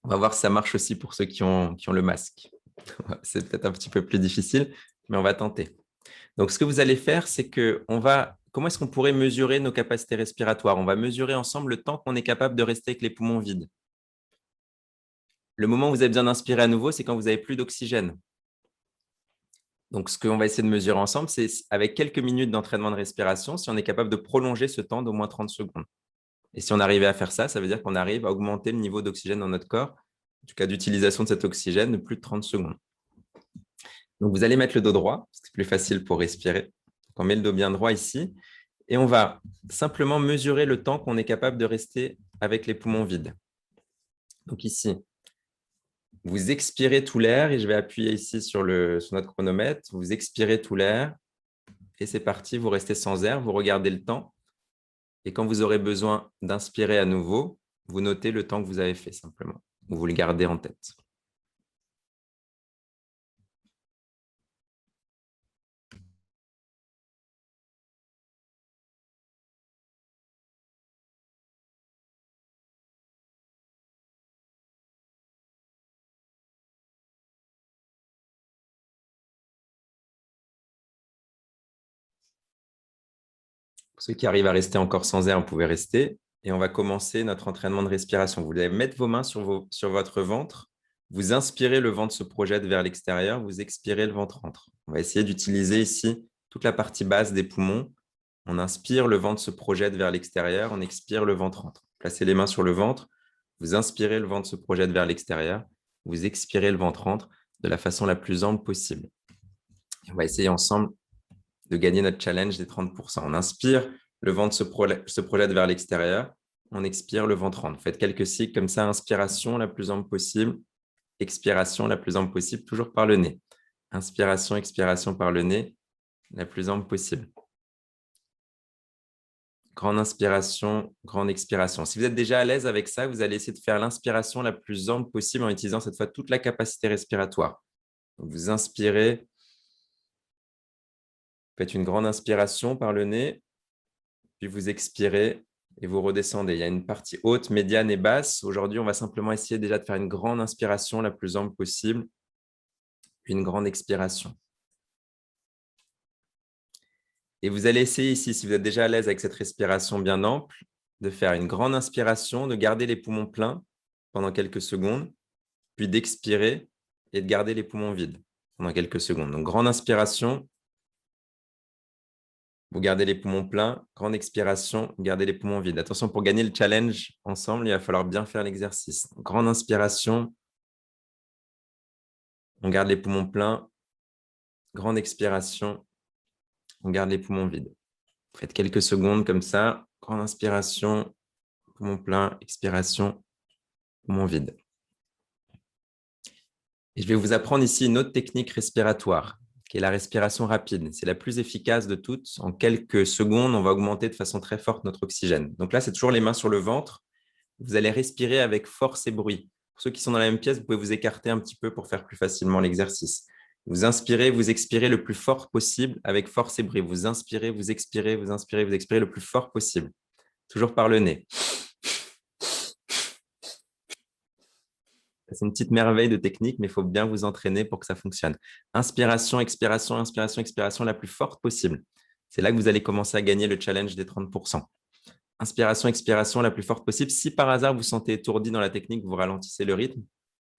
On va voir si ça marche aussi pour ceux qui ont le masque. C'est peut-être un petit peu plus difficile, mais on va tenter. Donc, ce que vous allez faire, c'est qu'on va comment est-ce qu'on pourrait mesurer nos capacités respiratoires? On va mesurer ensemble le temps qu'on est capable de rester avec les poumons vides. Le moment où vous avez besoin d'inspirer à nouveau, c'est quand vous n'avez plus d'oxygène. Donc, ce qu'on va essayer de mesurer ensemble, c'est avec quelques minutes d'entraînement de respiration, si on est capable de prolonger ce temps d'au moins 30 secondes. Et si on arrivait à faire ça, ça veut dire qu'on arrive à augmenter le niveau d'oxygène dans notre corps, en tout cas d'utilisation de cet oxygène, de plus de 30 secondes. Donc, vous allez mettre le dos droit, parce que c'est plus facile pour respirer. Donc, on met le dos bien droit ici, et on va simplement mesurer le temps qu'on est capable de rester avec les poumons vides. Donc ici, vous expirez tout l'air, et je vais appuyer ici sur notre chronomètre. Vous expirez tout l'air, et c'est parti, vous restez sans air, vous regardez le temps. Et quand vous aurez besoin d'inspirer à nouveau, vous notez le temps que vous avez fait simplement, ou vous le gardez en tête. Pour ceux qui arrivent à rester encore sans air, vous pouvez rester. Et on va commencer notre entraînement de respiration. Vous allez mettre vos mains sur votre ventre. Vous inspirez, le ventre se projette vers l'extérieur. Vous expirez, le ventre rentre. On va essayer d'utiliser ici toute la partie basse des poumons. On inspire, le ventre se projette vers l'extérieur. On expire, le ventre rentre. Placez les mains sur le ventre. Vous inspirez, le ventre se projette vers l'extérieur. Vous expirez, le ventre rentre de la façon la plus ample possible. Et on va essayer ensemble de gagner notre challenge des 30%. On inspire, le ventre se projette vers l'extérieur. On expire, le ventre rentre. Faites quelques cycles comme ça. Inspiration la plus ample possible. Expiration la plus ample possible, toujours par le nez. Inspiration, expiration par le nez, la plus ample possible. Grande inspiration, grande expiration. Si vous êtes déjà à l'aise avec ça, vous allez essayer de faire l'inspiration la plus ample possible en utilisant cette fois toute la capacité respiratoire. Donc, vous inspirez. Faites une grande inspiration par le nez, puis vous expirez et vous redescendez. Il y a une partie haute, médiane et basse. Aujourd'hui, on va simplement essayer déjà de faire une grande inspiration la plus ample possible, puis une grande expiration. Et vous allez essayer ici, si vous êtes déjà à l'aise avec cette respiration bien ample, de faire une grande inspiration, de garder les poumons pleins pendant quelques secondes, puis d'expirer et de garder les poumons vides pendant quelques secondes. Donc, grande inspiration. Vous gardez les poumons pleins, grande expiration, vous gardez les poumons vides. Attention, pour gagner le challenge ensemble, il va falloir bien faire l'exercice. Grande inspiration, on garde les poumons pleins, grande expiration, on garde les poumons vides. Faites quelques secondes comme ça, grande inspiration, poumons pleins, expiration, poumons vides. Et je vais vous apprendre ici une autre technique respiratoire, qui est la respiration rapide. C'est la plus efficace de toutes. En quelques secondes, on va augmenter de façon très forte notre oxygène. Donc là, c'est toujours les mains sur le ventre. Vous allez respirer avec force et bruit. Pour ceux qui sont dans la même pièce, vous pouvez vous écarter un petit peu pour faire plus facilement l'exercice. Vous inspirez, vous expirez le plus fort possible avec force et bruit. Vous inspirez, vous expirez, vous inspirez, vous expirez le plus fort possible. Toujours par le nez. C'est une petite merveille de technique, mais il faut bien vous entraîner pour que ça fonctionne. Inspiration, expiration, expiration la plus forte possible. C'est là que vous allez commencer à gagner le challenge des 30%. Inspiration, expiration la plus forte possible. Si par hasard vous sentez étourdi dans la technique, vous ralentissez le rythme.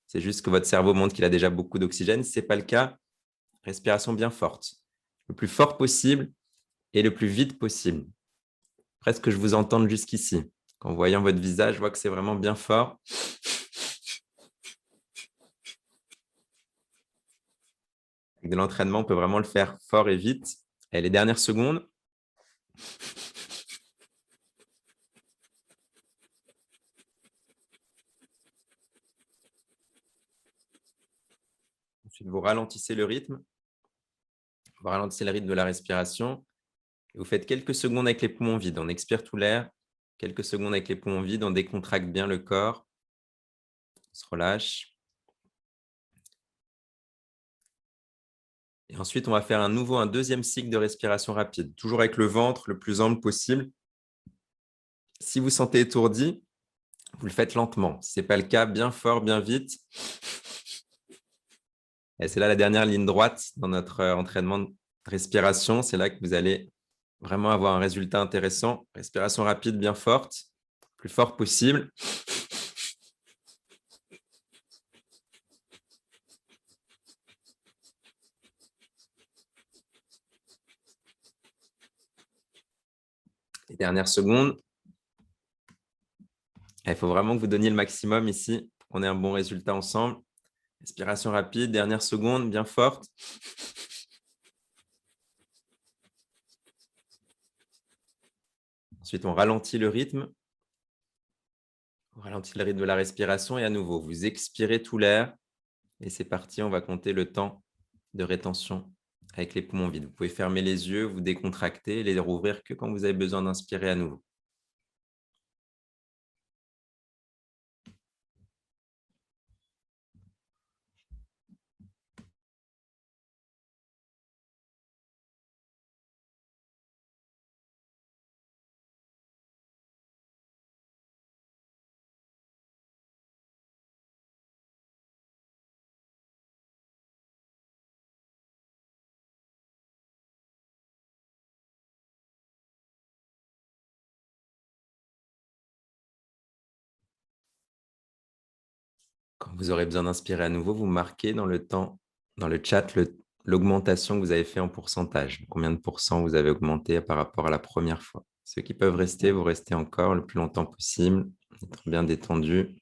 C'est juste que votre cerveau montre qu'il a déjà beaucoup d'oxygène. Si ce n'est pas le cas, respiration bien forte. Le plus fort possible et le plus vite possible. Presque que je vous entende jusqu'ici. En voyant votre visage, je vois que c'est vraiment bien fort. Avec de l'entraînement, on peut vraiment le faire fort et vite. Et les dernières secondes. Ensuite, vous ralentissez le rythme. Vous ralentissez le rythme de la respiration. Et vous faites quelques secondes avec les poumons vides. On expire tout l'air. Quelques secondes avec les poumons vides. On décontracte bien le corps. On se relâche. Et ensuite, on va faire un deuxième cycle de respiration rapide, toujours avec le ventre le plus ample possible. Si vous sentez étourdi, vous le faites lentement. Si ce n'est pas le cas, bien fort, bien vite. Et c'est là la dernière ligne droite dans notre entraînement de respiration. C'est là que vous allez vraiment avoir un résultat intéressant. Respiration rapide, bien forte, plus fort possible. Les dernières secondes. Il faut vraiment que vous donniez le maximum ici pour qu'on ait un bon résultat ensemble. Respiration rapide, dernière seconde, bien forte. Ensuite, on ralentit le rythme. On ralentit le rythme de la respiration et à nouveau, vous expirez tout l'air. Et c'est parti, on va compter le temps de rétention avec les poumons vides. Vous pouvez fermer les yeux, vous décontracter, les rouvrir que quand vous avez besoin d'inspirer à nouveau. Quand vous aurez besoin d'inspirer à nouveau, vous marquez dans le temps, dans le chat, l'augmentation que vous avez fait en pourcentage. Combien de pourcents vous avez augmenté par rapport à la première fois. Ceux qui peuvent rester, vous restez encore le plus longtemps possible, être bien détendu.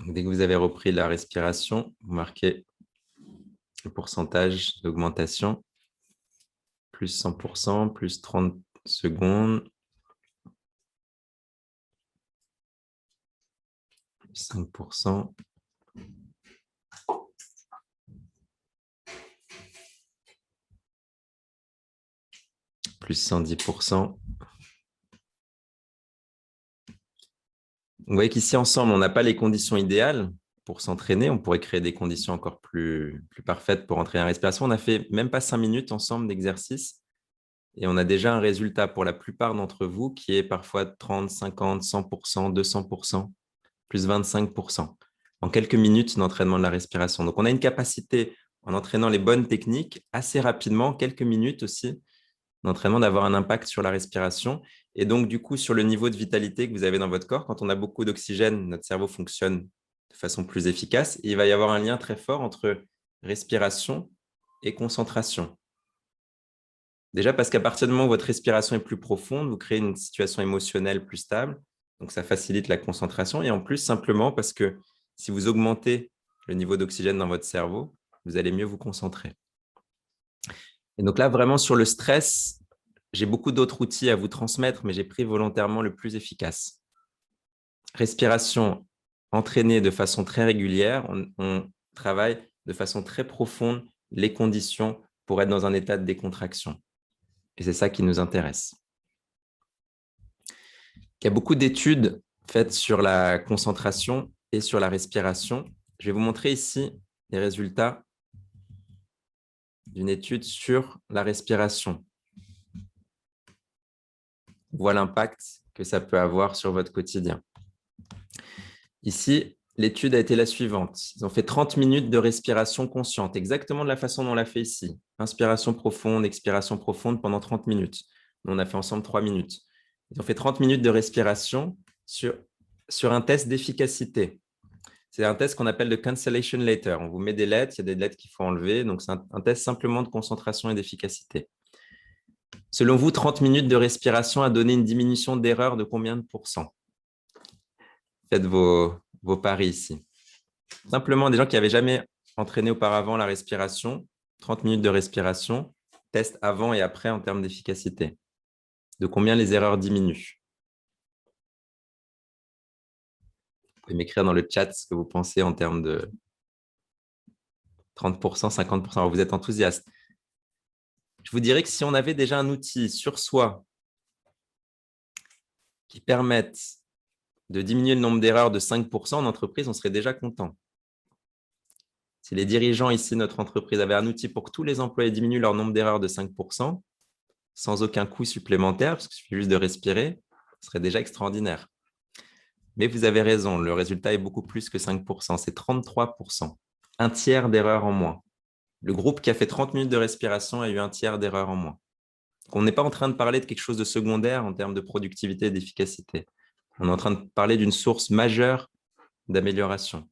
Donc, dès que vous avez repris la respiration, vous marquez le pourcentage d'augmentation, plus 100%, plus 30 secondes, plus 5%, plus 110%. Vous voyez qu'ici, ensemble, on n'a pas les conditions idéales pour s'entraîner. On pourrait créer des conditions encore plus parfaites pour entraîner la respiration. On n'a fait même pas 5 minutes ensemble d'exercice et on a déjà un résultat pour la plupart d'entre vous qui est parfois 30, 50, 100%, 200%, plus 25% en quelques minutes d'entraînement de la respiration. Donc, on a une capacité, en entraînant les bonnes techniques, assez rapidement, quelques minutes aussi, d'entraînement, d'avoir un impact sur la respiration et donc, du coup, sur le niveau de vitalité que vous avez dans votre corps. Quand on a beaucoup d'oxygène, notre cerveau fonctionne de façon plus efficace et il va y avoir un lien très fort entre respiration et concentration. Déjà parce qu'à partir du moment où votre respiration est plus profonde, vous créez une situation émotionnelle plus stable, donc ça facilite la concentration et en plus, simplement parce que si vous augmentez le niveau d'oxygène dans votre cerveau, vous allez mieux vous concentrer. Et donc là, vraiment sur le stress, j'ai beaucoup d'autres outils à vous transmettre, mais j'ai pris volontairement le plus efficace. Respiration entraînée de façon très régulière, on travaille de façon très profonde les conditions pour être dans un état de décontraction. Et c'est ça qui nous intéresse. Il y a beaucoup d'études faites sur la concentration et sur la respiration. Je vais vous montrer ici les résultats d'une étude sur la respiration. On voit l'impact que ça peut avoir sur votre quotidien. Ici, l'étude a été la suivante. Ils ont fait 30 minutes de respiration consciente, exactement de la façon dont on l'a fait ici. Inspiration profonde, expiration profonde pendant 30 minutes. Nous, on a fait ensemble 3 minutes. Ils ont fait 30 minutes de respiration sur un test d'efficacité. C'est un test qu'on appelle le cancellation letter. On vous met des lettres, il y a des lettres qu'il faut enlever. Donc, c'est un test simplement de concentration et d'efficacité. Selon vous, 30 minutes de respiration a donné une diminution d'erreur de combien de pourcents? Faites vos paris ici. Simplement, des gens qui n'avaient jamais entraîné auparavant la respiration, 30 minutes de respiration, test avant et après en termes d'efficacité. De combien les erreurs diminuent? Vous pouvez m'écrire dans le chat ce que vous pensez en termes de 30%, 50%. Alors, vous êtes enthousiaste. Je vous dirais que si on avait déjà un outil sur soi qui permette de diminuer le nombre d'erreurs de 5% en entreprise, on serait déjà content. Si les dirigeants ici, notre entreprise, avaient un outil pour que tous les employés diminuent leur nombre d'erreurs de 5%, sans aucun coût supplémentaire, parce qu'il suffit juste de respirer, ce serait déjà extraordinaire. Mais vous avez raison, le résultat est beaucoup plus que 5%, c'est 33%, un tiers d'erreurs en moins. Le groupe qui a fait 30 minutes de respiration a eu un tiers d'erreurs en moins. On n'est pas en train de parler de quelque chose de secondaire en termes de productivité et d'efficacité. On est en train de parler d'une source majeure d'amélioration.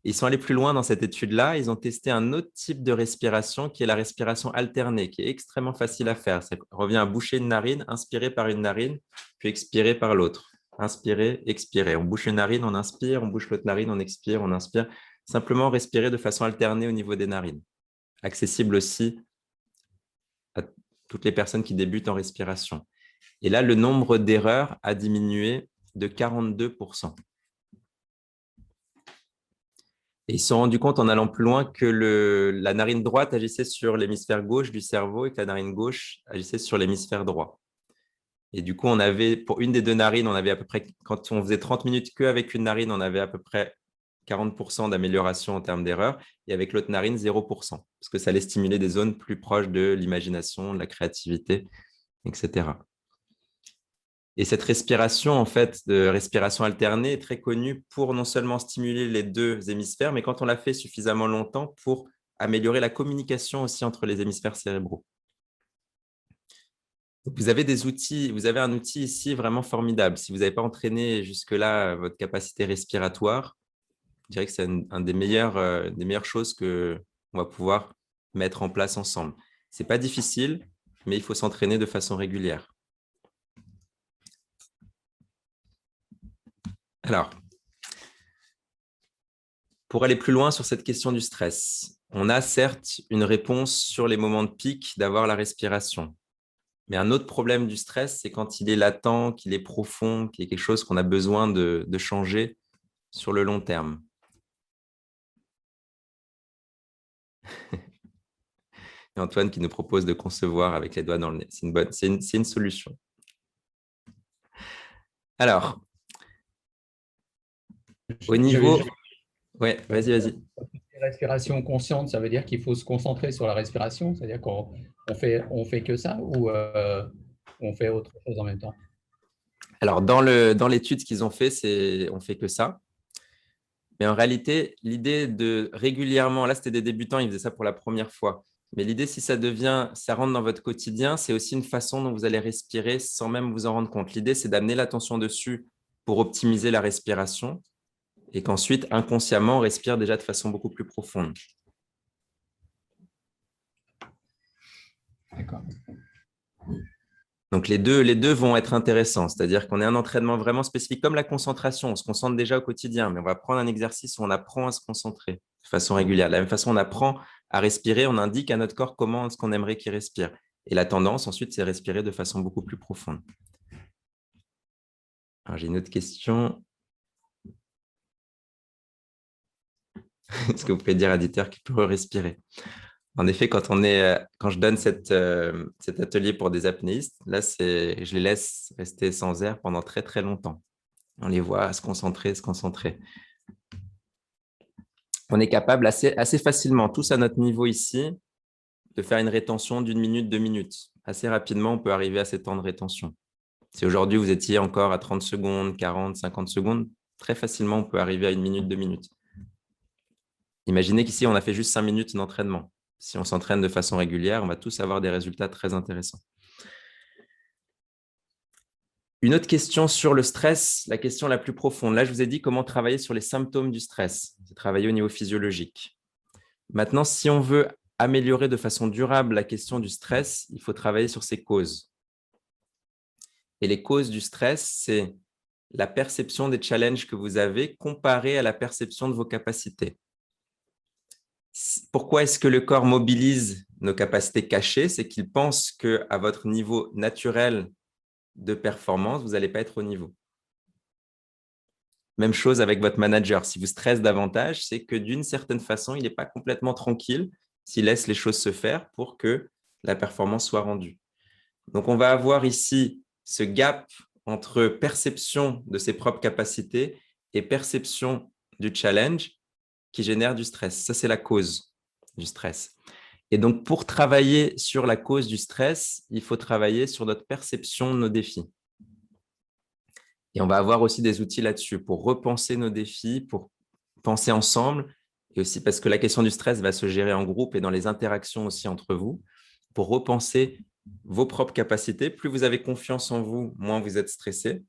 Ils sont allés plus loin dans cette étude-là. Ils ont testé un autre type de respiration qui est la respiration alternée, qui est extrêmement facile à faire. Ça revient à boucher une narine, inspirer par une narine, puis expirer par l'autre. Inspirer, expirer. On bouche une narine, on inspire, on bouche l'autre narine, on expire, on inspire. Simplement respirer de façon alternée au niveau des narines. Accessible aussi à toutes les personnes qui débutent en respiration. Et là, le nombre d'erreurs a diminué de 42%. Et ils se sont rendus compte en allant plus loin que la narine droite agissait sur l'hémisphère gauche du cerveau et que la narine gauche agissait sur l'hémisphère droit. Et du coup, on avait, pour une des deux narines, on avait à peu près, quand on faisait 30 minutes qu'avec une narine, on avait à peu près 40% d'amélioration en termes d'erreurs, et avec l'autre narine, 0%, parce que ça allait stimuler des zones plus proches de l'imagination, de la créativité, etc. Et cette respiration, en fait, de respiration alternée est très connue pour non seulement stimuler les deux hémisphères, mais quand on la fait suffisamment longtemps pour améliorer la communication aussi entre les hémisphères cérébraux. Donc, vous avez des outils, vous avez un outil ici vraiment formidable. Si vous n'avez pas entraîné jusque-là votre capacité respiratoire, je dirais que c'est une des meilleures choses qu'on va pouvoir mettre en place ensemble. Ce n'est pas difficile, mais il faut s'entraîner de façon régulière. Alors, pour aller plus loin sur cette question du stress, on a certes une réponse sur les moments de pic d'avoir la respiration. Mais un autre problème du stress, c'est quand il est latent, qu'il est profond, qu'il y a quelque chose qu'on a besoin de changer sur le long terme. Et Antoine qui nous propose de concevoir avec les doigts dans le nez. C'est une solution. Alors, au niveau… Oui, vas-y. Respiration consciente, ça veut dire qu'il faut se concentrer sur la respiration, c'est-à-dire qu'on fait que ça ou on fait autre chose en même temps? Alors, dans l'étude qu'ils ont fait, on fait que ça. Mais en réalité, l'idée de régulièrement, là c'était des débutants, ils faisaient ça pour la première fois. Mais l'idée, si ça rentre dans votre quotidien, c'est aussi une façon dont vous allez respirer sans même vous en rendre compte. L'idée, c'est d'amener l'attention dessus pour optimiser la respiration et qu'ensuite, inconsciemment, on respire déjà de façon beaucoup plus profonde. D'accord. Donc, les deux vont être intéressants, c'est-à-dire qu'on a un entraînement vraiment spécifique, comme la concentration. On se concentre déjà au quotidien, mais on va prendre un exercice où on apprend à se concentrer de façon régulière. De la même façon, on apprend à respirer, on indique à notre corps comment est-ce qu'on aimerait qu'il respire. Et la tendance, ensuite, c'est respirer de façon beaucoup plus profonde. Alors, j'ai une autre question. Est-ce que vous pouvez dire à Dieter qu'il peut respirer? En effet, quand je donne cet atelier pour des apnéistes, là, je les laisse rester sans air pendant très, très longtemps. On les voit se concentrer. On est capable assez facilement, tous à notre niveau ici, de faire une rétention d'1 minute, 2 minutes. Assez rapidement, on peut arriver à ces temps de rétention. Si aujourd'hui, vous étiez encore à 30 secondes, 40, 50 secondes, très facilement, on peut arriver à 1 minute, 2 minutes. Imaginez qu'ici, on a fait juste 5 minutes d'entraînement. Si on s'entraîne de façon régulière, on va tous avoir des résultats très intéressants. Une autre question sur le stress, la question la plus profonde. Là, je vous ai dit comment travailler sur les symptômes du stress. C'est travailler au niveau physiologique. Maintenant, si on veut améliorer de façon durable la question du stress, il faut travailler sur ses causes. Et les causes du stress, c'est la perception des challenges que vous avez comparée à la perception de vos capacités. Pourquoi est-ce que le corps mobilise nos capacités cachées? C'est qu'il pense qu'à votre niveau naturel de performance, vous n'allez pas être au niveau. Même chose avec votre manager. Si vous stressez davantage, c'est que d'une certaine façon, il n'est pas complètement tranquille s'il laisse les choses se faire pour que la performance soit rendue. Donc, on va avoir ici ce gap entre perception de ses propres capacités et perception du challenge qui génèrent du stress. Ça, c'est la cause du stress. Et donc, pour travailler sur la cause du stress, il faut travailler sur notre perception de nos défis. Et on va avoir aussi des outils là-dessus pour repenser nos défis, pour penser ensemble, et aussi parce que la question du stress va se gérer en groupe et dans les interactions aussi entre vous, pour repenser vos propres capacités. Plus vous avez confiance en vous, moins vous êtes stressé.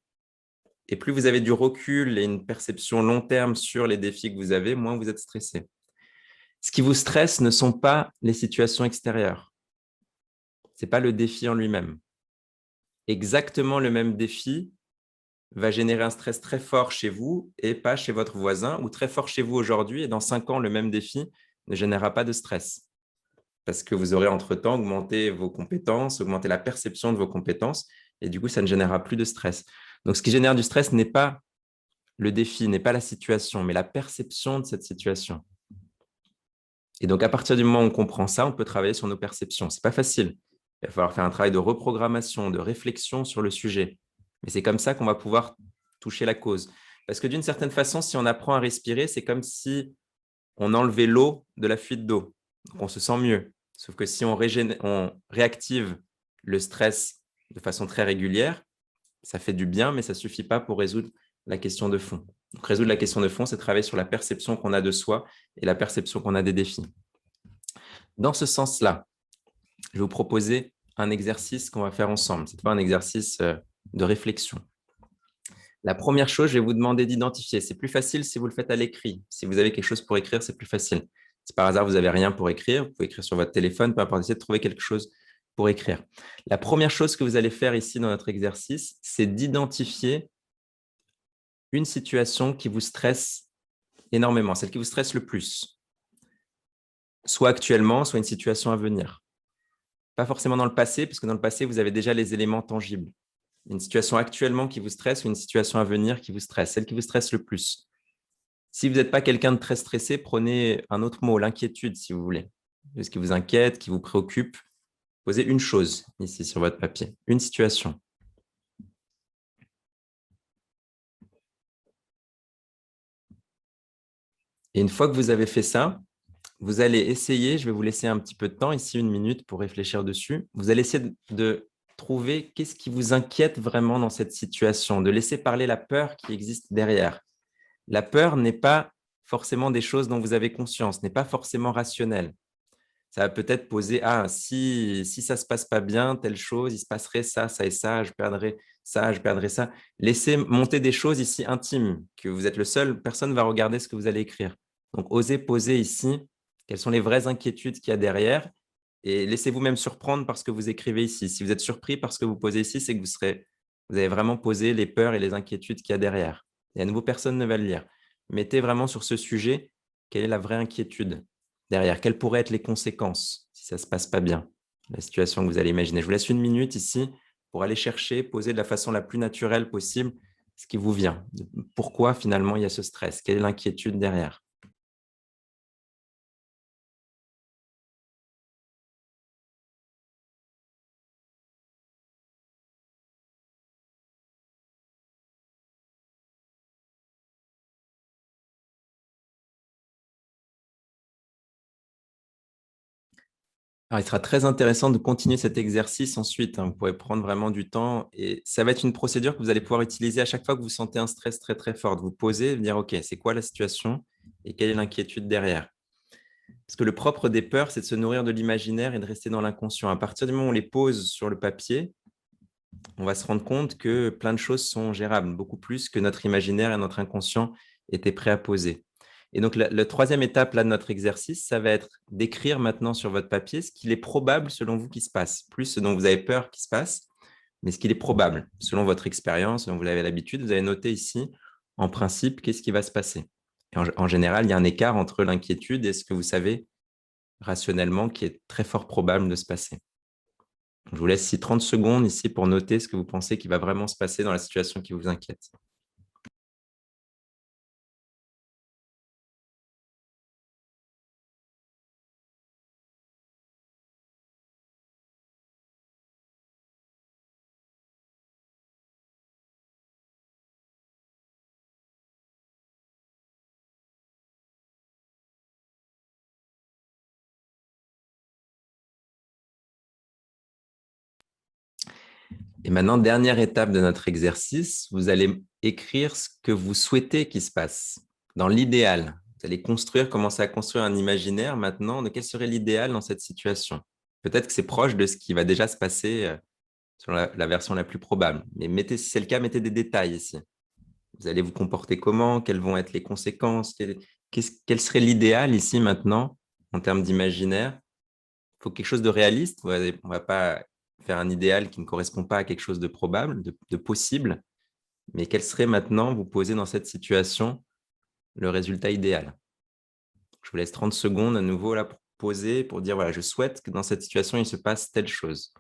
Et plus vous avez du recul et une perception long terme sur les défis que vous avez, moins vous êtes stressé. Ce qui vous stresse ne sont pas les situations extérieures. Ce n'est pas le défi en lui-même. Exactement le même défi va générer un stress très fort chez vous et pas chez votre voisin, ou très fort chez vous aujourd'hui, et dans 5 ans, le même défi ne générera pas de stress. Parce que vous aurez entre-temps augmenté vos compétences, augmenté la perception de vos compétences, et du coup, ça ne générera plus de stress. Donc, ce qui génère du stress n'est pas le défi, n'est pas la situation, mais la perception de cette situation. Et donc, à partir du moment où on comprend ça, on peut travailler sur nos perceptions. Ce n'est pas facile. Il va falloir faire un travail de reprogrammation, de réflexion sur le sujet. Mais c'est comme ça qu'on va pouvoir toucher la cause. Parce que d'une certaine façon, si on apprend à respirer, c'est comme si on enlevait l'eau de la fuite d'eau. Donc, on se sent mieux. Sauf que si on réactive le stress de façon très régulière, ça fait du bien, mais ça ne suffit pas pour résoudre la question de fond. Donc, résoudre la question de fond, c'est travailler sur la perception qu'on a de soi et la perception qu'on a des défis. Dans ce sens-là, je vais vous proposer un exercice qu'on va faire ensemble. Ce n'est pas un exercice de réflexion. La première chose, je vais vous demander d'identifier. C'est plus facile si vous le faites à l'écrit. Si vous avez quelque chose pour écrire, c'est plus facile. Si par hasard, vous n'avez rien pour écrire, vous pouvez écrire sur votre téléphone, peu importe, essayez de trouver quelque chose pour écrire. La première chose que vous allez faire ici dans notre exercice, c'est d'identifier une situation qui vous stresse énormément, celle qui vous stresse le plus. Soit actuellement, soit une situation à venir. Pas forcément dans le passé, puisque dans le passé, vous avez déjà les éléments tangibles. Une situation actuellement qui vous stresse ou une situation à venir qui vous stresse, celle qui vous stresse le plus. Si vous n'êtes pas quelqu'un de très stressé, prenez un autre mot, l'inquiétude, si vous voulez. Ce qui vous inquiète, qui vous préoccupe. Posez une chose ici sur votre papier, une situation. Et une fois que vous avez fait ça, vous allez essayer, je vais vous laisser un petit peu de temps, ici 1 minute pour réfléchir dessus. Vous allez essayer de trouver qu'est-ce qui vous inquiète vraiment dans cette situation, de laisser parler la peur qui existe derrière. La peur n'est pas forcément des choses dont vous avez conscience, n'est pas forcément rationnelle. Ça va peut-être poser, si ça ne se passe pas bien, telle chose, il se passerait ça, ça et ça, je perdrais ça, je perdrais ça. Laissez monter des choses ici intimes, que vous êtes le seul, personne ne va regarder ce que vous allez écrire. Donc, osez poser ici quelles sont les vraies inquiétudes qu'il y a derrière et laissez-vous même surprendre par ce que vous écrivez ici. Si vous êtes surpris par ce que vous posez ici, c'est que vous avez vraiment posé les peurs et les inquiétudes qu'il y a derrière. Et à nouveau, personne ne va le lire. Mettez vraiment sur ce sujet quelle est la vraie inquiétude derrière. Quelles pourraient être les conséquences si ça ne se passe pas bien, la situation que vous allez imaginer. Je vous laisse 1 minute ici pour aller chercher, poser de la façon la plus naturelle possible ce qui vous vient. Pourquoi finalement il y a ce stress? Quelle est l'inquiétude derrière? Alors, il sera très intéressant de continuer cet exercice ensuite. Vous pourrez prendre vraiment du temps et ça va être une procédure que vous allez pouvoir utiliser à chaque fois que vous sentez un stress très, très fort. De vous poser et de dire, OK, c'est quoi la situation et quelle est l'inquiétude derrière? Parce que le propre des peurs, c'est de se nourrir de l'imaginaire et de rester dans l'inconscient. À partir du moment où on les pose sur le papier, on va se rendre compte que plein de choses sont gérables, beaucoup plus que notre imaginaire et notre inconscient étaient prêts à poser. Et donc, la troisième étape là, de notre exercice, ça va être d'écrire maintenant sur votre papier ce qu'il est probable selon vous qui se passe, plus ce dont vous avez peur qui se passe, mais ce qu'il est probable, selon votre expérience, dont vous avez l'habitude, vous avez noté ici, en principe, qu'est-ce qui va se passer. Et en général, il y a un écart entre l'inquiétude et ce que vous savez rationnellement qui est très fort probable de se passer. Je vous laisse ici 30 secondes ici pour noter ce que vous pensez qui va vraiment se passer dans la situation qui vous inquiète. Et maintenant, dernière étape de notre exercice, vous allez écrire ce que vous souhaitez qu'il se passe dans l'idéal. Vous allez commencer à construire un imaginaire maintenant de quel serait l'idéal dans cette situation. Peut-être que c'est proche de ce qui va déjà se passer sur la version la plus probable. Mais si c'est le cas, mettez des détails ici. Vous allez vous comporter comment? Quelles vont être les conséquences? Quel serait l'idéal ici maintenant en termes d'imaginaire? Il faut quelque chose de réaliste. On ne va pas faire un idéal qui ne correspond pas à quelque chose de probable, de possible. Mais quel serait maintenant, vous posez dans cette situation, le résultat idéal? Je vous laisse 30 secondes à nouveau là pour poser, pour dire, voilà, je souhaite que dans cette situation, il se passe telle chose.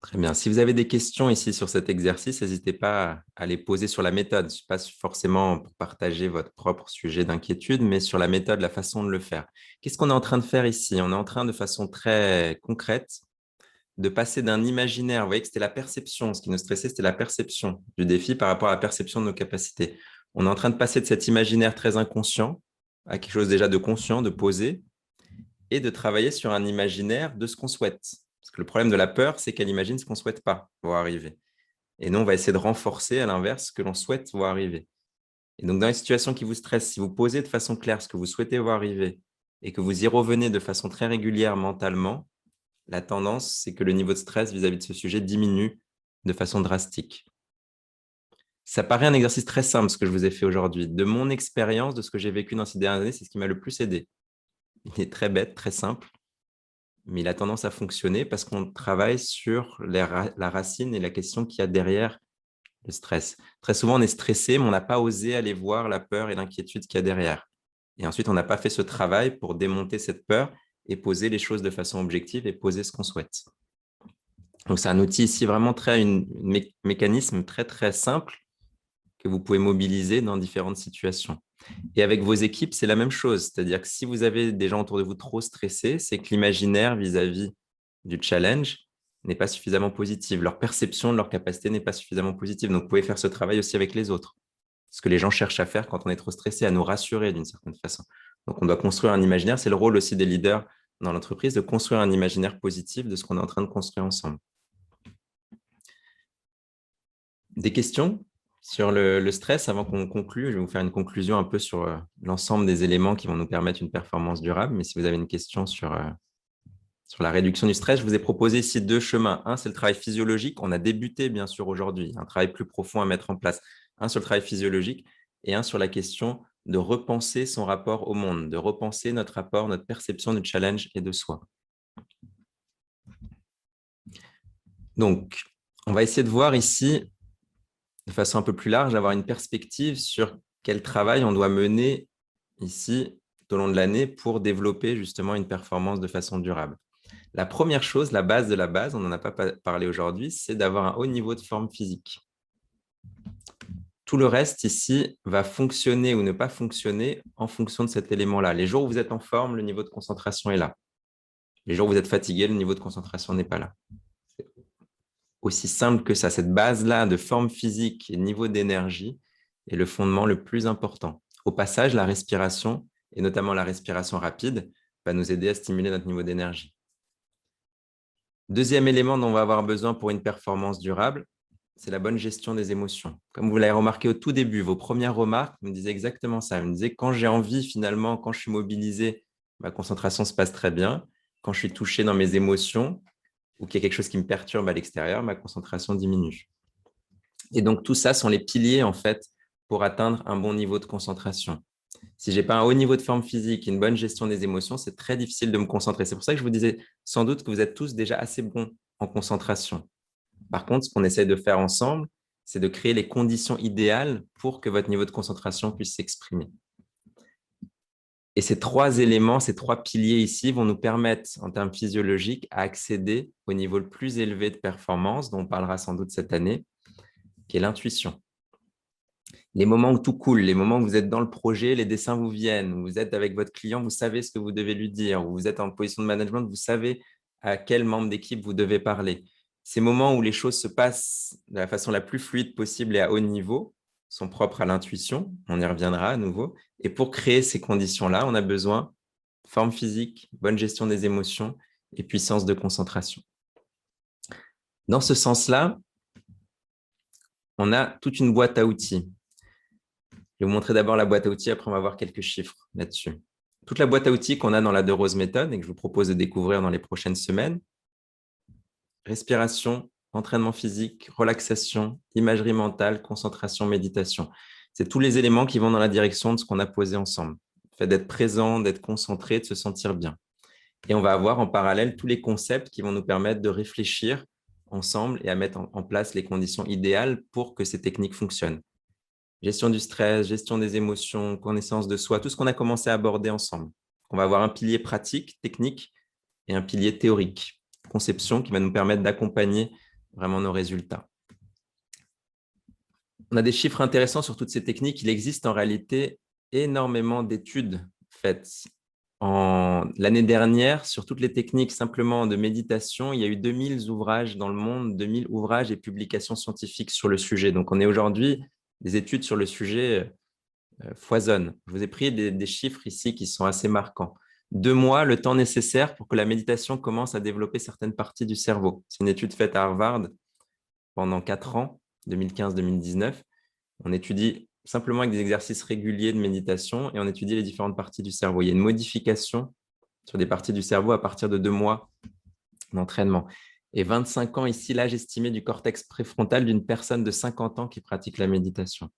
Très bien. Si vous avez des questions ici sur cet exercice, n'hésitez pas à les poser sur la méthode. Ce n'est pas forcément pour partager votre propre sujet d'inquiétude, mais sur la méthode, la façon de le faire. Qu'est-ce qu'on est en train de faire ici? On est en train, de façon très concrète, de passer d'un imaginaire. Vous voyez que c'était la perception. Ce qui nous stressait, c'était la perception du défi par rapport à la perception de nos capacités. On est en train de passer de cet imaginaire très inconscient à quelque chose déjà de conscient, de posé, et de travailler sur un imaginaire de ce qu'on souhaite. Parce que le problème de la peur, c'est qu'elle imagine ce qu'on ne souhaite pas voir arriver. Et nous, on va essayer de renforcer, à l'inverse, ce que l'on souhaite voir arriver. Et donc, dans les situations qui vous stressent, si vous posez de façon claire ce que vous souhaitez voir arriver et que vous y revenez de façon très régulière mentalement, la tendance, c'est que le niveau de stress vis-à-vis de ce sujet diminue de façon drastique. Ça paraît un exercice très simple, ce que je vous ai fait aujourd'hui. De mon expérience, de ce que j'ai vécu dans ces dernières années, c'est ce qui m'a le plus aidé. Il est très bête, très simple, mais il a tendance à fonctionner parce qu'on travaille sur la racine et la question qu'il y a derrière le stress. Très souvent, on est stressé, mais on n'a pas osé aller voir la peur et l'inquiétude qu'il y a derrière. Et ensuite, on n'a pas fait ce travail pour démonter cette peur et poser les choses de façon objective et poser ce qu'on souhaite. Donc, c'est un outil ici vraiment un mécanisme très, très simple que vous pouvez mobiliser dans différentes situations. Et avec vos équipes, c'est la même chose. C'est-à-dire que si vous avez des gens autour de vous trop stressés, c'est que l'imaginaire vis-à-vis du challenge n'est pas suffisamment positif. Leur perception de leur capacité n'est pas suffisamment positive. Donc, vous pouvez faire ce travail aussi avec les autres. Ce que les gens cherchent à faire quand on est trop stressé, à nous rassurer d'une certaine façon. Donc, on doit construire un imaginaire. C'est le rôle aussi des leaders dans l'entreprise de construire un imaginaire positif de ce qu'on est en train de construire ensemble. Des questions sur le stress, avant qu'on conclue? Je vais vous faire une conclusion un peu sur l'ensemble des éléments qui vont nous permettre une performance durable. Mais si vous avez une question sur la réduction du stress, je vous ai proposé ici 2 chemins. Un, c'est le travail physiologique. On a débuté, bien sûr, aujourd'hui, un travail plus profond à mettre en place. Un sur le travail physiologique et un sur la question de repenser son rapport au monde, de repenser notre rapport, notre perception du challenge et de soi. Donc, on va essayer de voir ici, de façon un peu plus large, avoir une perspective sur quel travail on doit mener ici tout au long de l'année pour développer justement une performance de façon durable. La première chose, la base de la base, on n'en a pas parlé aujourd'hui, c'est d'avoir un haut niveau de forme physique. Tout le reste ici va fonctionner ou ne pas fonctionner en fonction de cet élément-là. Les jours où vous êtes en forme, le niveau de concentration est là. Les jours où vous êtes fatigué, le niveau de concentration n'est pas là. Aussi simple que ça, cette base-là de forme physique et niveau d'énergie est le fondement le plus important. Au passage, la respiration, et notamment la respiration rapide, va nous aider à stimuler notre niveau d'énergie. Deuxième élément dont on va avoir besoin pour une performance durable, c'est la bonne gestion des émotions. Comme vous l'avez remarqué au tout début, vos premières remarques me disaient exactement ça. Vous me disiez, quand j'ai envie, finalement, quand je suis mobilisé, ma concentration se passe très bien. Quand je suis touché dans mes émotions, ou qu'il y a quelque chose qui me perturbe à l'extérieur, ma concentration diminue. Et donc, tout ça sont les piliers, en fait, pour atteindre un bon niveau de concentration. Si je n'ai pas un haut niveau de forme physique et une bonne gestion des émotions, c'est très difficile de me concentrer. C'est pour ça que je vous disais sans doute que vous êtes tous déjà assez bons en concentration. Par contre, ce qu'on essaie de faire ensemble, c'est de créer les conditions idéales pour que votre niveau de concentration puisse s'exprimer. Et ces 3 éléments, ces 3 piliers ici vont nous permettre, en termes physiologiques, à accéder au niveau le plus élevé de performance, dont on parlera sans doute cette année, qui est l'intuition. Les moments où tout coule, les moments où vous êtes dans le projet, les dessins vous viennent, où vous êtes avec votre client, vous savez ce que vous devez lui dire, où vous êtes en position de management, vous savez à quel membre d'équipe vous devez parler. Ces moments où les choses se passent de la façon la plus fluide possible et à haut niveau sont propres à l'intuition, on y reviendra à nouveau. Et pour créer ces conditions-là, on a besoin de forme physique, bonne gestion des émotions et puissance de concentration. Dans ce sens-là, on a toute une boîte à outils. Je vais vous montrer d'abord la boîte à outils, après on va voir quelques chiffres là-dessus. Toute la boîte à outils qu'on a dans la De Rose méthode et que je vous propose de découvrir dans les prochaines semaines. Respiration, entraînement physique, relaxation, imagerie mentale, concentration, méditation. C'est tous les éléments qui vont dans la direction de ce qu'on a posé ensemble. Le fait d'être présent, d'être concentré, de se sentir bien. Et on va avoir en parallèle tous les concepts qui vont nous permettre de réfléchir ensemble et à mettre en place les conditions idéales pour que ces techniques fonctionnent. Gestion du stress, gestion des émotions, connaissance de soi, tout ce qu'on a commencé à aborder ensemble. On va avoir un pilier pratique, technique, et un pilier théorique, conception, qui va nous permettre d'accompagner vraiment nos résultats. On a des chiffres intéressants sur toutes ces techniques. Il existe en réalité énormément d'études faites. L'année dernière, sur toutes les techniques simplement de méditation, il y a eu 2000 ouvrages dans le monde, 2000 ouvrages et publications scientifiques sur le sujet. Donc, on est aujourd'hui, des études sur le sujet foisonnent. Je vous ai pris des chiffres ici qui sont assez marquants. 2 mois, le temps nécessaire pour que la méditation commence à développer certaines parties du cerveau. C'est une étude faite à Harvard pendant 4 ans, 2015-2019. On étudie simplement avec des exercices réguliers de méditation et on étudie les différentes parties du cerveau. Il y a une modification sur des parties du cerveau à partir de 2 mois d'entraînement. Et 25 ans ici, l'âge estimé du cortex préfrontal d'une personne de 50 ans qui pratique la méditation.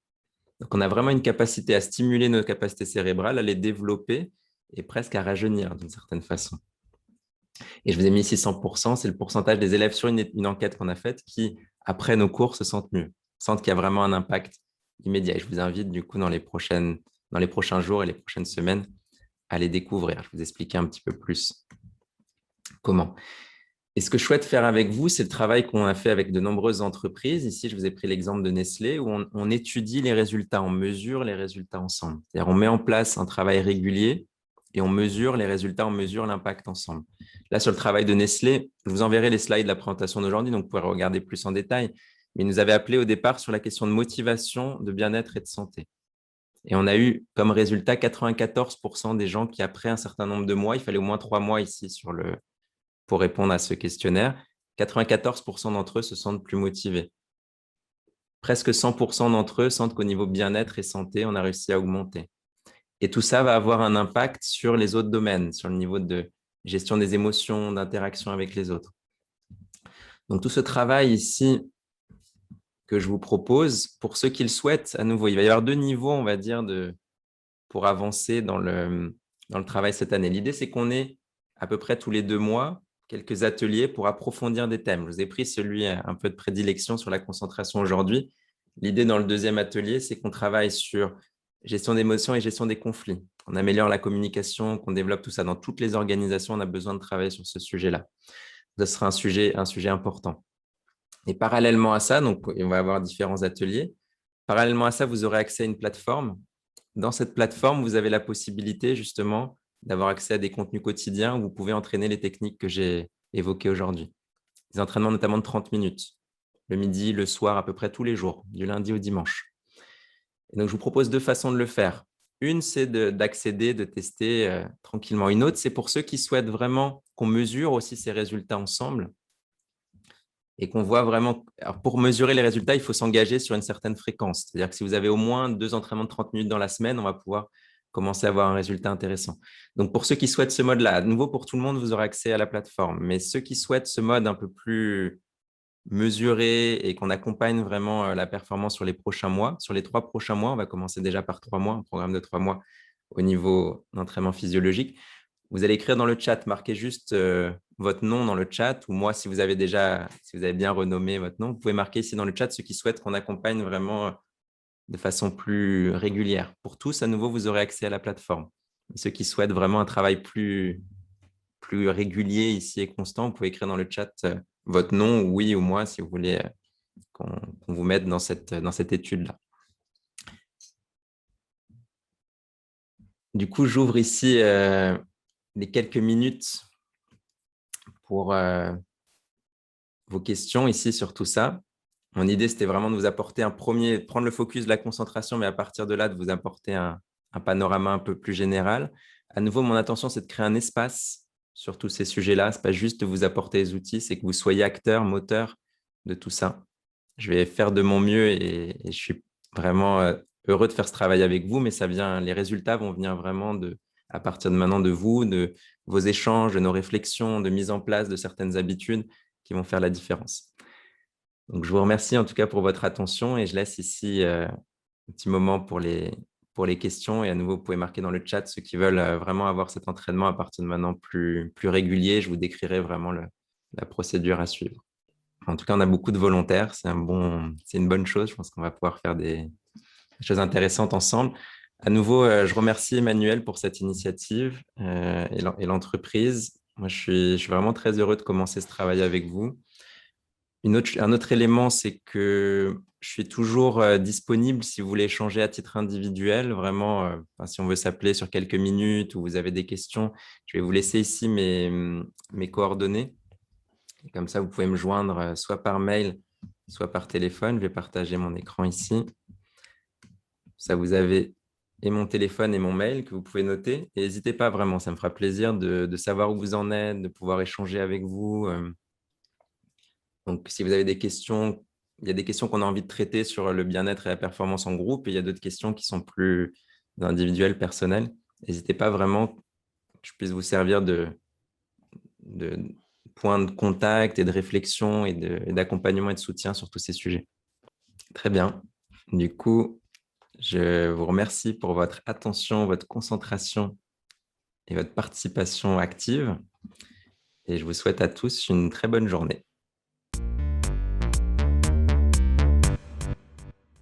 Donc, on a vraiment une capacité à stimuler nos capacités cérébrales, à les développer et presque à rajeunir d'une certaine façon. Et je vous ai mis ici 100%, c'est le pourcentage des élèves sur une enquête qu'on a faite qui, après nos cours, se sentent mieux, sentent qu'il y a vraiment un impact immédiat. Et je vous invite du coup dans les prochains jours et les prochaines semaines à les découvrir. Je vais vous expliquer un petit peu plus comment. Et ce que je souhaite faire avec vous, c'est le travail qu'on a fait avec de nombreuses entreprises. Ici, je vous ai pris l'exemple de Nestlé où on étudie les résultats, on mesure les résultats ensemble. C'est-à-dire on met en place un travail régulier et on mesure les résultats, on mesure l'impact ensemble. Là, sur le travail de Nestlé, je vous enverrai les slides de la présentation d'aujourd'hui, donc vous pourrez regarder plus en détail. Mais ils nous avaient appelé au départ sur la question de motivation, de bien-être et de santé. Et on a eu comme résultat 94% des gens qui, après un certain nombre de mois, il fallait au moins 3 mois ici pour répondre à ce questionnaire, 94% d'entre eux se sentent plus motivés. Presque 100% d'entre eux sentent qu'au niveau bien-être et santé, on a réussi à augmenter. Et tout ça va avoir un impact sur les autres domaines, sur le niveau de gestion des émotions, d'interaction avec les autres. Donc, tout ce travail ici que je vous propose, pour ceux qui le souhaitent, à nouveau, il va y avoir 2 niveaux, on va dire, pour avancer dans le travail cette année. L'idée, c'est qu'on ait à peu près tous les 2 mois quelques ateliers pour approfondir des thèmes. Je vous ai pris celui un peu de prédilection sur la concentration aujourd'hui. L'idée dans le 2e atelier, c'est qu'on travaille sur gestion d'émotions et gestion des conflits. On améliore la communication, qu'on développe tout ça dans toutes les organisations. On a besoin de travailler sur ce sujet-là. Ce sera un sujet important. Et parallèlement à ça, donc, on va avoir différents ateliers. Parallèlement à ça, vous aurez accès à une plateforme. Dans cette plateforme, vous avez la possibilité justement d'avoir accès à des contenus quotidiens où vous pouvez entraîner les techniques que j'ai évoquées aujourd'hui. Des entraînements notamment de 30 minutes, le midi, le soir, à peu près tous les jours, du lundi au dimanche. Et donc, je vous propose 2 façons de le faire. Une, c'est d'accéder, de tester tranquillement. Une autre, c'est pour ceux qui souhaitent vraiment qu'on mesure aussi ces résultats ensemble et qu'on voit vraiment… Alors, pour mesurer les résultats, il faut s'engager sur une certaine fréquence. C'est-à-dire que si vous avez au moins 2 entraînements de 30 minutes dans la semaine, on va pouvoir commencer à avoir un résultat intéressant. Donc, pour ceux qui souhaitent ce mode-là, à nouveau, pour tout le monde, vous aurez accès à la plateforme. Mais ceux qui souhaitent ce mode un peu plus mesuré et qu'on accompagne vraiment la performance sur les prochains mois, sur les 3 prochains mois, on va commencer déjà par 3 mois, un programme de 3 mois au niveau d'entraînement physiologique. Vous allez écrire dans le chat, marquez juste votre nom dans le chat, ou moi, si vous avez bien renommé votre nom, vous pouvez marquer ici dans le chat ceux qui souhaitent qu'on accompagne vraiment de façon plus régulière. Pour tous, à nouveau, vous aurez accès à la plateforme. Ceux qui souhaitent vraiment un travail plus régulier ici et constant, vous pouvez écrire dans le chat votre nom, oui ou moi, si vous voulez qu'on vous mette dans cette étude-là. Du coup, j'ouvre ici les quelques minutes pour vos questions ici sur tout ça. Mon idée, c'était vraiment de vous apporter prendre le focus de la concentration, mais à partir de là, de vous apporter un panorama un peu plus général. À nouveau, mon intention, c'est de créer un espace sur tous ces sujets-là. Ce n'est pas juste de vous apporter les outils, c'est que vous soyez acteur, moteur de tout ça. Je vais faire de mon mieux et je suis vraiment heureux de faire ce travail avec vous, mais les résultats vont venir vraiment à partir de maintenant de vous, de vos échanges, de nos réflexions, de mise en place de certaines habitudes qui vont faire la différence. Donc, je vous remercie en tout cas pour votre attention et je laisse ici un petit moment pour les questions. Et à nouveau, vous pouvez marquer dans le chat ceux qui veulent vraiment avoir cet entraînement à partir de maintenant plus régulier. Je vous décrirai vraiment la procédure à suivre. En tout cas, on a beaucoup de volontaires. C'est une bonne chose. Je pense qu'on va pouvoir faire des choses intéressantes ensemble. À nouveau, je remercie Emmanuel pour cette initiative et l'entreprise. Moi, je suis vraiment très heureux de commencer ce travail avec vous. Un autre élément, c'est que je suis toujours disponible si vous voulez échanger à titre individuel. Vraiment, si on veut s'appeler sur quelques minutes ou vous avez des questions, je vais vous laisser ici mes coordonnées. Et comme ça, vous pouvez me joindre soit par mail, soit par téléphone. Je vais partager mon écran ici. Ça, vous avez et mon téléphone et mon mail que vous pouvez noter. Et n'hésitez pas vraiment, ça me fera plaisir de savoir où vous en êtes, de pouvoir échanger avec vous. Donc, si vous avez des questions, il y a des questions qu'on a envie de traiter sur le bien-être et la performance en groupe, et il y a d'autres questions qui sont plus individuelles, personnelles. N'hésitez pas vraiment que je puisse vous servir de point de contact et de réflexion et d'accompagnement et de soutien sur tous ces sujets. Très bien. Du coup, je vous remercie pour votre attention, votre concentration et votre participation active. Et je vous souhaite à tous une très bonne journée.